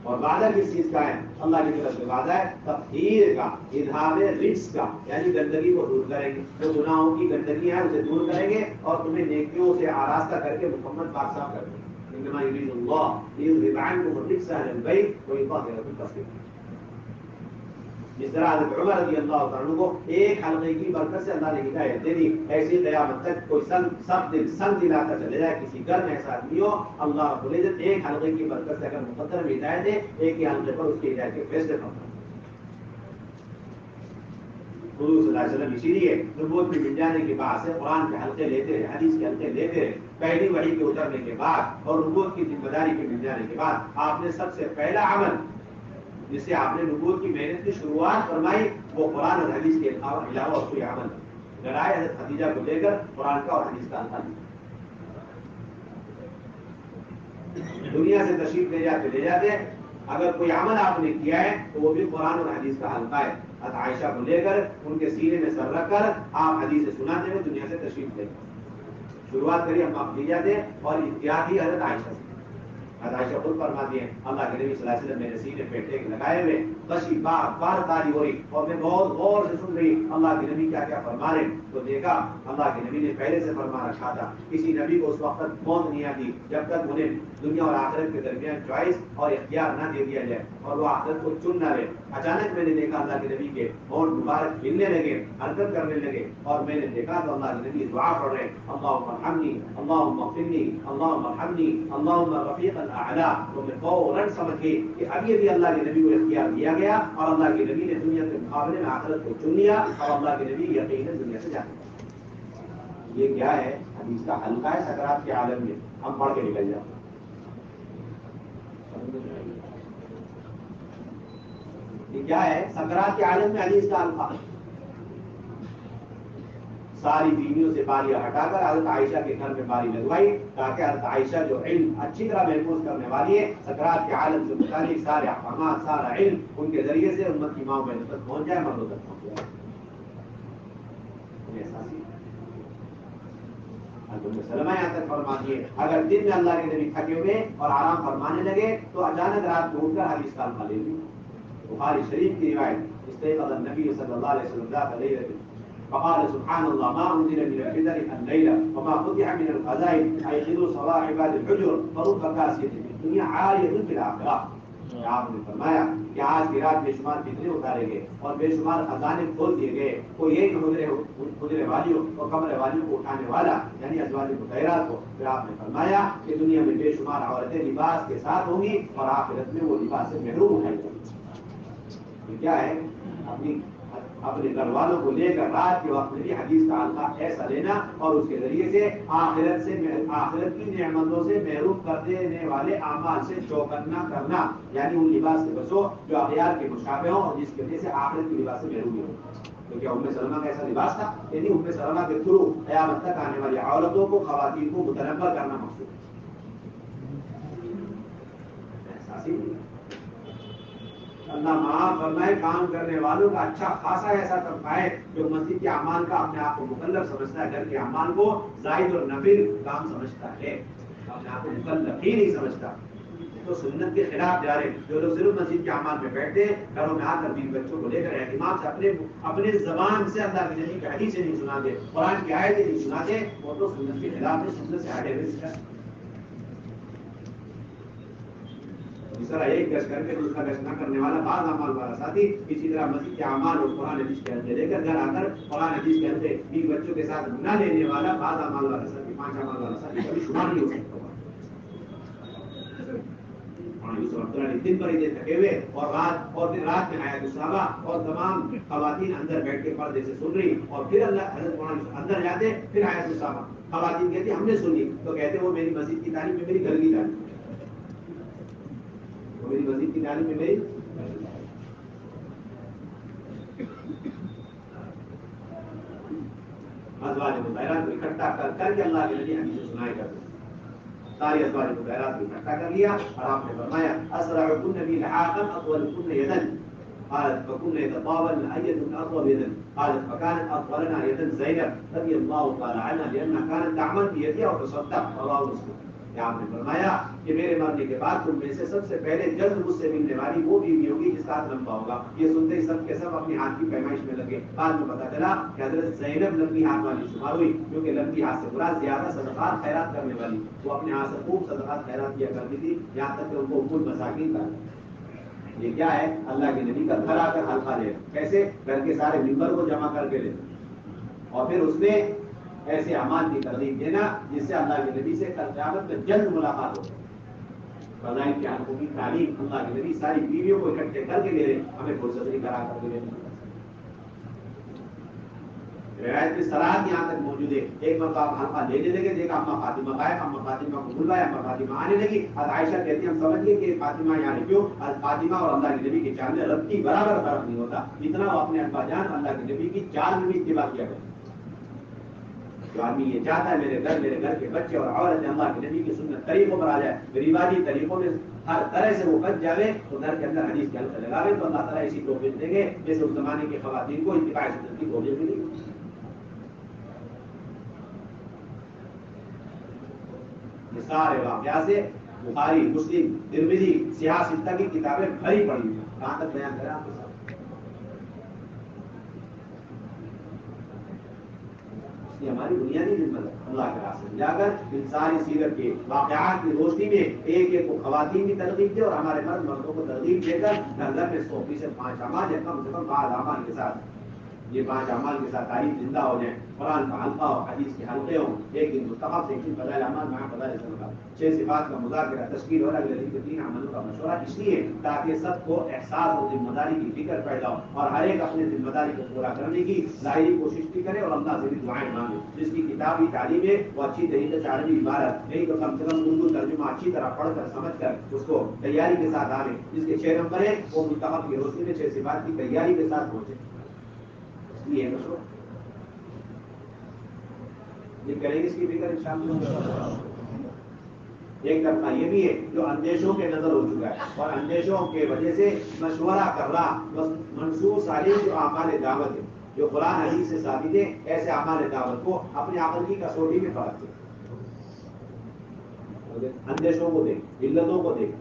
اور وعدہ کس چیز کا ہے؟ اللہ کی طرف سے وعدہ ہے تطہیر کا، اذہاب رجس کا، یعنی گندگی کو دور کریں گے. جو گناہوں کی گندگی ہے اسے دور کریں گے اور تمہیں نیکیوں سے آراستہ کر کے مکمل پاک صاف کر دیں گے. انما یرید اللہ لیذهب عنکم الرجس اہل البیت ویطہرکم تطہیرا. جس طرح حضرت عمر رضی اللہ عنہ کو ایک حلقے کی برکت سے اللہ نے ہدایت دے دی، ایسی قیامت تک کوئی سنگ دلاتا چلے جائے کسی گھر میں ایسا آدمی ہو، اللہ رب العزت ایک حلقے کی برکت سے اگر مقدر میں ہدایت دے ایک ہی حلقے پر اس کی ہدایت کے فیصلے کرتا ہے. حضور صلی اللہ علیہ وسلم اسی لیے نبوت میں مل جانے کے بعد سے قرآن کے حلقے لیتے رہے، حدیث کے حلقے لیتے رہے، پہلی وحی کے اترنے کے بعد اور نبوت کی ذمہ داری کے مل جانے کے بعد آپ نے سب سے پہلا عمل جس سے آپ نے نبوت کی محنت کی شروعات فرمائی وہ قرآن اور حدیث کے علاوہ اور کوئی عمل لڑائے حضرت خدیجہ کو لے کر قرآن کا اور حدیث کا حلقہ دنیا سے تشریف لے جاتے اگر کوئی عمل آپ نے کیا ہے تو وہ بھی قرآن اور حدیث کا حلقہ ہے. حضرت عائشہ کو لے کر ان کے سینے میں سر رکھ کر آپ حدیث سناتے ہوئے دنیا سے تشریف لے کر شروعات کری ہم آپ خدیجہ اور اختیار کی حضرت عائشہ سے. حضرت عائشہ خود فرماتی ہیں اللہ کے نبی صلی اللہ علیہ وسلم میرے سینے پہ ٹیک لگائے ہوئے بشی بار بار تاری ہو رہی اور میں بہت غور سے سن رہی اللہ کے نبی کیا کیا فرما رہے. تو دیکھا اللہ کے نبی نے پہلے سے فرما رکھا تھا. کسی نبی کو اس وقت موت نہیں آتی جب تک انہیں دنیا اور آخرت کے درمیان چوائس اور اختیار نہ دے دیا جائے اور وہ آخرت کو چن نہ لے. اچانک میں نے دیکھا اللہ کے نبی کے ہونٹ مبارک ہلنے لگے، حرکت کرنے لگے اور میں نے دیکھا تو اللہ کے نبی دعا پڑھ رہے اللہم ارحمنی اللہم اغفرنی اللہم ارحمنی اللہم رفیق الاعلی. تو میں فوراً سمجھ گئی کہ اب یہ بھی اللہ کے نبی کو اختیار دیا گیا اور اللہ کے نبی نے دنیا کے مقابلے میں آخرت کو چن لیا اور اللہ کے نبی یقیناً دنیا سے جاتے. یہ کیا ہے؟ حدیث کا حلقہ ہے سکرات کے عالم میں. ہم پڑھ کے نکل جاتے. یہ کیا ہے؟ سکرات کے عالم میں حدیث کا حلقہ. ساری بیویوں سے باریاں ہٹا کر حضرت عائشہ کے گھر میں باری لگوائی تاکہ حضرت عائشہ جو علم اچھی طرح محفوظ کرنے والی ہے سکرات کے عالم سے متعلق سارے احکامات سارا علم ان کے ذریعے سے امت کی ماؤں بہنوں تک پہنچ جائے، مردوں تک پہنچ جائے. سلمہ یہاں تک فرماتی ہے اگر دن میں اللہ کے نبی تھکے ہوئے اور آرام فرمانے لگے تو اچانک رات کو اٹھ کر حدیث کا حلقہ لے لی. بخاری شریف کی روایت استيقظ النبي صلى الله عليه وسلم ذات ليلة فقال سبحان الله ما أنزل من الفجر الليلة وما فتح من الخزائن أيقظوا صواحب الحجر فرب كاسية في الدنيا عالية في الآخرة. آپ نے فرمایا کہ آج کی رات بے شمار فتنے اتارے گئے اور بے شمار خزانے کھول دیے گئے. کوئی ایک حجرے والیوں اور کمرے والیوں کو اٹھانے والا یعنی ازواج مطہرات کو. پھر آپ نے فرمایا کہ دنیا میں بے شمار عورتیں لباس کے ساتھ ہوں گی اور آخرت میں وہ لباس سے محروم اٹھائی جائیں گی. کیا ہے؟ اپنے گھر والوں کو لے کر رات کے وقت میں بھی حدیث کا حلقہ ایسا لینا اور اس کے ذریعے سے آخرت کی نعمتوں سے محروم کر دینے والے اعمال سے چوکنا کرنا یعنی ان لباس سے بچو جو اغیار کے مشابہ ہوں اور جس کی وجہ سے آخرت کے لباس سے محرومی ہو. تو کیا ام سلمہ کا ایسا لباس تھا؟ یعنی ام سلمہ کے تھرو قیامت تک آنے والی عورتوں کو خواتین کو متنبہ کرنا مقصود ہے. اللہ معاف فرمائے کام کرنے والوں کا اچھا خاصا ایسا طبقہ ہے جو مسجد کے اعمال کا اپنے آپ کو مکلف سمجھتا ہے، گھر کے اعمال کو زائد اور نفل کام سمجھتا ہے، اپنے آپ کو مکلف ہی نہیں سمجھتا. تو سنت کے خلاف جا رہے جو لوگ صرف مسجد کے اعمال میں بیٹھتے گھروں میں آ کر بیوی بچوں کو لے کر اہتمام سے اپنے زبان سے اللہ کے نبی کی حدیث نہیں سناتے، قرآن کی آیتیں نہیں سناتے، وہ تو سنت کے خلاف میں سنت سے ہٹے ہوئے. اس طرح ایک گشت کر کے دوسرا گشت نہ کرنے والا بعض اعمال والا ساتھی اسی طرح مسجد کے اعمال اور قرآن حدیث کے حلقے لے کر گھر آ کر قرآن حدیث کے حلقے بیوی بچوں کے ساتھ نہ لینے والا بعض اعمال والا ساتھی 5 اعمال والا ساتھی کبھی شمار نہیں ہو سکتا. دن پر ادھر تھکے ہوئے اور پھر رات میں آیا صحابہ اور تمام خواتین اندر بیٹھ کے پردے سے سن رہی اور پھر اللہ حضرت اندر جاتے پھر آیا صحابہ خواتین کہتی ہم نے سنی تو کہتے وہ میری مسجد کی تعلیم میں میری گھر کی تعلیم میری مسجد کی تعلیم میں میری ازواج مطہرات کو اکٹھا کر کے اللہ کے نبی حدیث سنائے کرتے ساری ازواج مطہرات کو اکٹھا کر لیا اور آپ نے فرمایا اسرعكن بي لحاقا اطولكن يدا قالت فكنا يتطاولن ايتكن اطول يدا قالت فكانت اطولنا يدا زينب رضي الله تعالى عنها لانها كانت تعمل بيدها وتصدق رواه مسلم. آپ نے فرمایا کہ میرے مرنے کے بعد تم میں سے سب سے پہلے جلد مجھ سے ملنے والی وہ بیوی ہوگی جس کا ہاتھ لمبا ہوگا. یہ سنتے ہی سب کے سب اپنے ہاتھ کی پیمائش میں لگے. بعد میں پتا چلا کہ حضرت زینب لمبی ہاتھ والی شمار ہوئی کیونکہ لمبی ہاتھ سے برا زیادہ صدقات خیرات کرنے والی. وہ اپنے ہاتھ سے خوب صدقات خیرات کیا کرتی تھی یہاں تک کہ ان کو خود مساکین کا. یہ کیا ہے؟ اللہ کے نبی کا گھر آ کر حلقہ لے. کیسے؟ گھر کے سارے ممبر کو جمع کر کے لے اور پھر اس میں ایسے اعمال کی ترغیب دینا جس سے اللہ کے نبی سے کل قیامت میں جلد ملاقات ہو. فضائل کے حلقوں کی تعلیم اللہ کے نبی ساری بیویوں کو اکٹھے کر کے لے رہے ہمیں فرصت نہیں کرا کر کے روایت میں سراحت یہاں تک موجود ہے. ایک مرتبہ حلقہ لینے لگے, دیکھا اما فاطمہ غائب, اما فاطمہ کو بلوایا, اما فاطمہ آنے لگی. اب عائشہ کہتی ہم سمجھ گئے کہ فاطمہ یہاں کیوں, فاطمہ اور اللہ کے نبی کے چال میں رتی برابر فرق نہیں ہوتا, اتنا وہ اپنے ابا جان اللہ کے نبی کی چال میں بھی اتباع کیا کرتے. جو آدمی یہ چاہتا ہے میرے گھر کے بچے اور عورت اللہ کے نبی کی سنت طریقوں پر آ جائے, رواجی طریقوں میں ہر طرح سے وہ بچ جائے, تو گھر کے اندر حدیث کے حلقے لگاوے تو اللہ تعالیٰ اسی توفیق دیں گے جیسے اس زمانے کی خواتین کو اتباع سنت کی توفیق ملی. یہ سارے واقعات سے بخاری, مسلم, ترمذی, سیاہ ستہ کی کتابیں بھری پڑی ہیں. کہاں تک بیان کریں آپ کے ساتھ. یہ ہماری بنیادی خدمت ہے. اللہ کے راستے میں جا کر ان ساری سیرت کے واقعات کی روشنی میں ایک ایک کو خواتین کی ترغیب دے اور ہمارے مردوں کو ترغیب دے کر گھر میں 100% 5 اعمال یا کم سے کم 5 اعمال کے ساتھ, یہ 5 اعمال کے ساتھ تاریخ زندہ ہو جائیں. قرآن کا حلقہ ہو, حدیث کے حلقے ہوں, ایک دن مستحب سے ایک دن فضائل اعمال مع فضائل صدقہ, 6 صفات کا مذاکرہ, تشکیل اور اگلے دن کے 3 عملوں کا مشورہ, اس لیے تاکہ سب کو احساس اور ذمہ داری کی فکر پیدا ہو اور ہر ایک اپنی ذمہ داری کو پورا کرنے کی ظاہری کوشش بھی کرے اور اللہ سے بھی دعائیں مانگے. جس کی کتابی تعلیم ہے وہ اچھی طریقے سے عربی عبارت نہیں تو کم سے کم اردو ترجمہ اچھی طرح پڑھ کر سمجھ کر اس کو تیاری کے ساتھ آنے. جس کے 6 نمبر ہے وہ مستحب کی روشنی میں 6 صفات کی تیاری کے ساتھ پہنچے. یہ مشورہ یہ کریں گے, اس کی فکر انشاءاللہ. ایک طرفہ یہ بھی ہے جو اندیشوں کے نظر ہو چکا ہے اور اندیشوں کے وجہ سے مشورہ کر رہا, منصوص علیہ جو اعمال دعوت ہے جو قرآن حدیث سے ثابت ہے, ایسے اعمال دعوت کو اپنے عقل کی کسوٹی میں پرکھتے. اندیشوں کو دیکھ, علتوں کو دیکھ,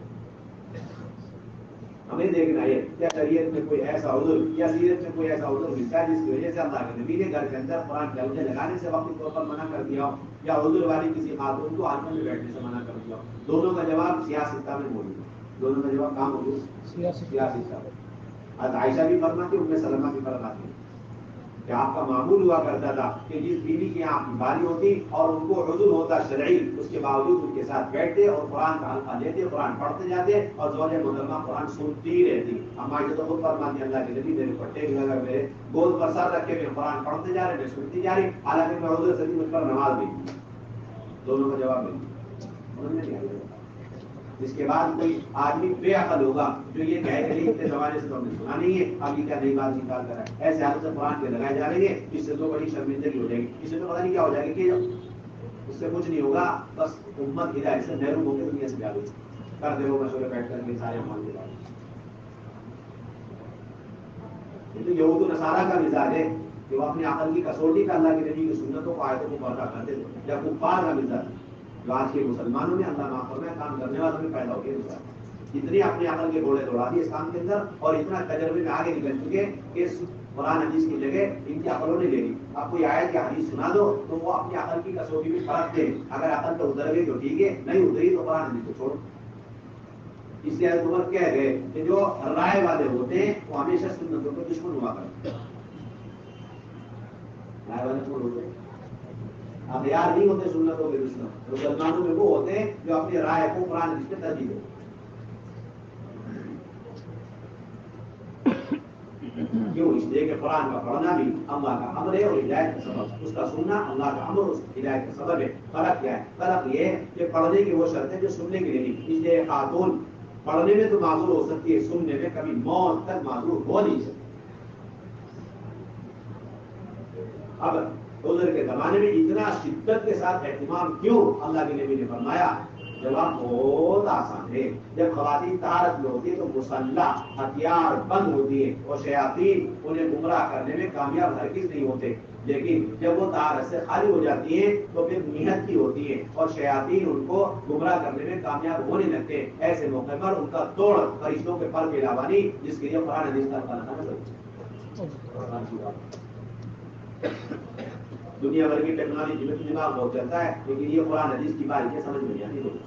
ہمیں دیکھنا ہے کیا شریعت میں کوئی ایسا عذر یا سیرت میں کوئی ایسا عذر ملتا ہے جس کی وجہ سے اللہ کے نبی نے گھر کے اندر قرآن کے حلقے لگانے سے وقتی طور پر منع کر دیا ہو, یا عذر والی کسی خاتون کو آنکھوں میں بیٹھنے سے منع کر دیا ہو. دونوں کا جواب سیاستہ میں موجود ہے. دونوں کا جواب کہاں موجود ہے؟ سیاستہ. حضرت عائشہ بھی فرماتی, ام سلمہ بھی فرماتی کہ آپ کا معمول ہوا کرتا تھا کہ جس بیوی کی آپ کی باری ہوتی اور ان کو عذر ہوتا شرعی, اس کے باوجود ان کے ساتھ بیٹھتے اور قرآن کا حلقہ لیتے, قرآن پڑھتے جاتے اور زوجہ محترمہ قرآن سنتی رہتی. اما یہ تو خود فرماتی اللہ کے نبی میرے پٹے بھی لگا, میرے گود پر سر رکھ کے میں قرآن پڑھتے جا رہے, میں سنتی جا رہی, حالانکہ میں عذر سے مجھ پر نماز بھی. دونوں کا جواب مل. اس کے بعد کوئی آدمی بے عقل ہوگا جو یہ کہے کہ اتنے زمانے سے تو ہم نے سنا نہیں ہے, اب یہ کیا نئی بات نکال کر ہے. ایسے حالت سے قرآن کے لگائے جا رہے ہیں, اس سے تو بڑی شرمندگی ہو جائے گی, اس سے تو پتہ نہیں کیا ہو جائے گا کہ اس سے کچھ نہیں ہوگا, بس امت ہدایت سے محروم ہو کے دنیا سے جا کر دے وہ مشورے بیٹھ کر کے سارے مان کے بعد. یہود و نصارہ کا مزاج ہے کہ وہ اپنی عقل کی کسوٹی کا اللہ کے نبی کی سنتوں کو آیتوں کو پردہ کرتے تھے, یا کفار کا مزاج جو آج کے مسلمانوں میں اللہ معاف فرمائے کام کرنے والوں میں پیدا ہو گیا. اتنی اپنی عقل کے گھوڑے دوڑا دیے اس کام کے اندر اور اتنا تجربے میں آگے نکل چکے کہ قرآن حدیث کی جگہ ان کی عقلوں نے لے لی. آپ کوئی آیت یا حدیث سنا دو تو وہ اپنی عقل کی کسوٹی میں پرکھتے ہیں, اگر عقل تو اتر گئی تو ٹھیک ہے, نہیں اتری تو قرآن حدیث کو چھوڑو. اس لیے عمر کہہ گئے کہ جو رائے والے ہوتے ہیں وہ ہمیشہ سنتوں کو دشمن ہوا کرتے ہیں. رائے والے کون ہوتے ہیں؟ اختیار نہیں ہوتے سنتوں کے دشمن. مسلمانوں میں وہ ہوتے ہیں جو اپنی رائے کو قرآن حدیث پہ ترجیح دیتے. کیوں؟ اس لیے کہ قرآن کا پڑھنا بھی اللہ کا امر ہے اور ہدایت کا سبب, اس کا سننا اللہ کا امر اور ہدایت کا سبب ہے. فرق کیا ہے؟ فرق یہ ہے کہ پڑھنے کی وہ شرط ہے جو سننے کے لیے نہیں. اس لیے خاتون پڑھنے میں تو معذور ہو سکتی ہے, سننے میں کبھی موت تک معذور ہو نہیں سکتی. اب عذر کے زمانے میں اتنا شدت کے ساتھ اہتمام کیوں؟ اللہ کے نبی نے فرمایا جواب بہت آسان ہے. جب خواتین طہارت میں ہوتی ہے تو مسلح ہتھیار بند ہوتی ہے اور شیاطین انہیں گمراہ کرنے میں کامیاب ہرگز نہیں ہوتے. لیکن جب وہ طہارت سے خالی ہو جاتی ہیں تو پھر نیت کی ہوتی ہے اور شیاطین ان کو گمراہ کرنے میں کامیاب ہونے لگتے ہیں. ایسے موقع پر ان کا توڑ فرشتوں کے پر کے علاوہ نہیں, جس کے لیے قرآن حدیث کا دنیا بھر کی ٹیکنالوجی میں دماغ بہت چلتا ہے, لیکن یہ قرآن حدیث کی بات یہ سمجھ میں نہیں آتی.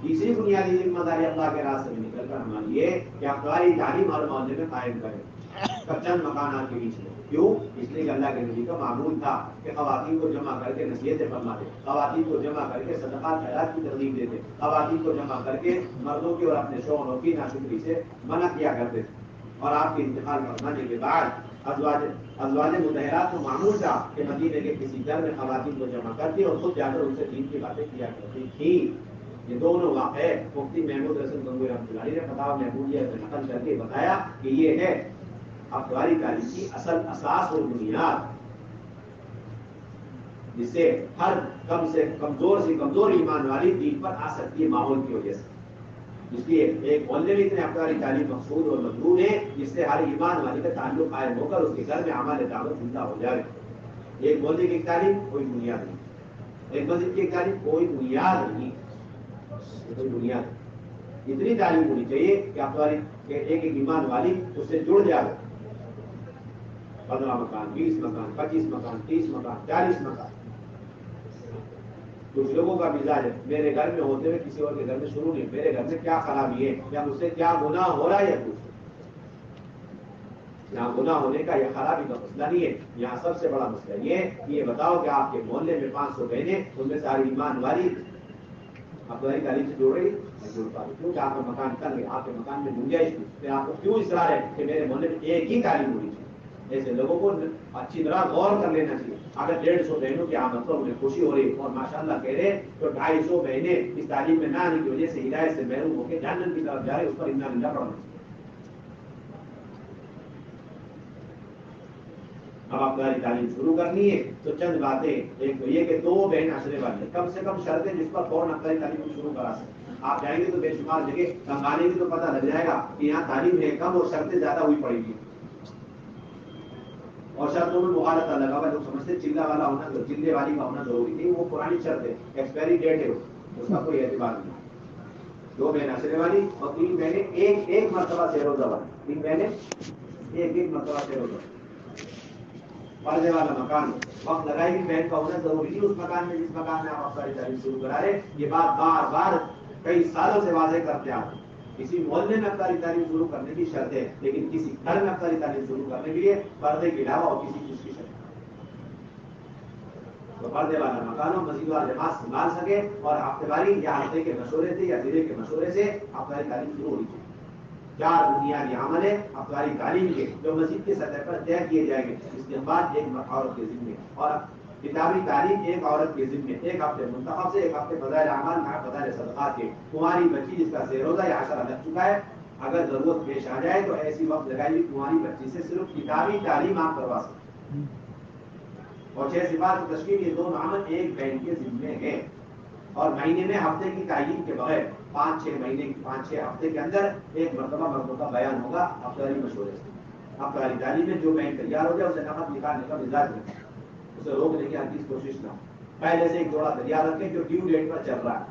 تیسری بنیادی ذمہ داری اللہ کے راستے میں نکل کر ہماری یہ کہ افغانی تعلیم ہر معاملے میں قائم کرے. چند مکانات کے بیچ میں. کیوں؟ اس لیے اللہ کے نبی کا معمول تھا کہ خواتین کو جمع کر کے نصیحتیں فرماتے, خواتین کو جمع کر کے صدقات خیرات کی ترغیب دیتے, خواتین کو جمع کر کے مردوں کی اور اپنے شوہروں کی ناشکری سے منع کیا کرتے تھے. اور آپ کے انتقال فرمانے کے بعد ازواج مطہرات کو معمول تھا کہ مدینے کے کسی گھر میں خواتین کو جمع کرتی اور خود جا کر ان سے دین کی باتیں کیا کرتی تھی. یہ دونوں واقعے مفتی محمود رسول گنگوئی رحمۃ اللہ علیہ نے فتاوی محمودیہ سے نقل کر کے بتایا کہ یہ ہے افغانی تعلیم کی اصل اساس اور بنیاد, جس سے ہر کم سے کمزور ایمان والی دین پر آ سکتی ہے ماحول کی وجہ سے. اس لیے ایک محلے میں اتنے افغانی تعلیم مقصود اور مضمون ہے جس سے ہر ایمان والی کا تعلق قائم ہو کر اس کے گھر میں عمل دعوت زندہ ہو جائے. ایک محلے کی ایک تعلیم کوئی بنیاد نہیں, ایک مسجد کی ایک تعلیم کوئی بنیاد نہیں, کوئی بنیاد. اتنی تعلیم ہونی چاہیے کہ افغانی ایک ایمان والی اس سے جڑ جائے. 15 مکان, 20 مکان, 25 مکان, 30 مکان, 40 مکان. کچھ لوگوں کا مزاج ہے میرے گھر میں ہوتے ہوئے کسی اور کے گھر میں شروع نہیں, میرے گھر میں کیا خرابی ہے یا مجھ سے کیا گناہ ہو رہا ہے یا کچھ. یہاں گناہ ہونے کا یا خرابی کا مسئلہ نہیں ہے, یہاں سب سے بڑا مسئلہ یہ ہے کہ یہ بتاؤ کہ آپ کے محلے میں 500 بہنیں, ان میں ساری ایمان والی افغانی تعلیم سے جڑ رہی کیونکہ آپ کا مکان کر گئے, آپ کے مکان میں گنجائش تھی, پھر آپ کو کیوں اصرار ہے کہ میرے محلے میں ایک ہی تعلیم ہونی چاہیے. ایسے لوگوں کو اچھی طرح غور کر لینا چاہیے. اگر 150 بہنوں کی آمد پر انہیں خوشی ہو رہی اور ماشاءاللہ کہہ رہے تو 250 بہنیں اس تعلیم میں نہ آنے کی وجہ سے ہدایت سے محروم ہو کے جہنم کی طرف جا رہے, اس پر انا للہ پڑھنا چاہیے. اب آپ کی تعلیم شروع کرنی ہے تو چند باتیں, ایک تو یہ کہ 2 بہن عشرے والے کم سے کم شرطیں جس پر فوراً افغانی تعلیم شروع کرا سکتے. آپ جائیں گے تو بے شمار جگہ سنبھالیں گے تو پتہ لگ جائے گا کہ یہاں تعلیم ہے کم اور شرطیں زیادہ ہوئی پڑے گی. اور شرطوں میں مغالطہ لگا ہوا, لوگ سمجھتے چلہ والا ہونا, چلے والی کا ہونا ضروری نہیں, وہ پرانی شرط ہے, ایکسپائری ڈیٹ ہے, اس کا کوئی اعتبار نہیں. 2 بہن عشرے والی اور 3 بہنیں ایک مرتبہ سے روزہ والی, 3 بہنیں ایک مرتبہ سے روزہ. پردے والا مکان وقت لگائے گی بہن کا ہونا ضروری نہیں اس مکان میں جس مکان میں آپ افغانی تعلیم شروع کرا رہے. یہ بات بار بار کئی سالوں سے واضح کرتے آپ. کسی محلے میں افغانی تعلیم شروع کرنے کی شرط ہے, لیکن کسی گھر میں افغانی تعلیم شروع کرنے کے لیے پردے کے علاوہ اور کسی چیز کی شرط. تو پردے والا مکان ہو, مسجد والا جماعت سنبھال سکے اور ہفتے واری یا ہفتے کے مشورے سے یا ضلع کے مشورے سے افغانی تعلیم شروع ہونی چاہیے. 4 بنیادی عمل ہے افغانی تعلیم کے جو مسجد کی سطح پر طے کیے جائیں گے. استعمال ایک عورت کے ذمے اور کتابی تعلیم ایک عورت کے ذمے, ایک ہفتے منتخب سے, ایک ہفتے فضائل اعمال میں فضائل صدقات کے. کماری بچی جس کا 6 روزہ یا 10 لگ چکا ہے, اگر ضرورت پیش آ جائے تو ایسی وقت لگائی ہوئی کماری بچی سے صرف کتابی تعلیم آپ کروا سکتے. اور 6 صفات کی تشکیل, یہ 2 عمل ایک بہن کے ذمے ہے. اور مہینے میں ہفتے کی تعین کے بغیر 5-6 مہینے 5-6 ہفتے کے اندر ایک مرتبہ مردوں کا بیان ہوگا افغانی مشورے سے. افغانی تعلیم میں جو بہن تیار ہو جائے اسے نقد نکالنے کا مزاج رکھے, اسے روکنے کی ہر چیز کوشش نہ ہو. پہلے سے ایک جوڑا تیار رکھے جو ڈیو ڈیٹ پر چل رہا ہے,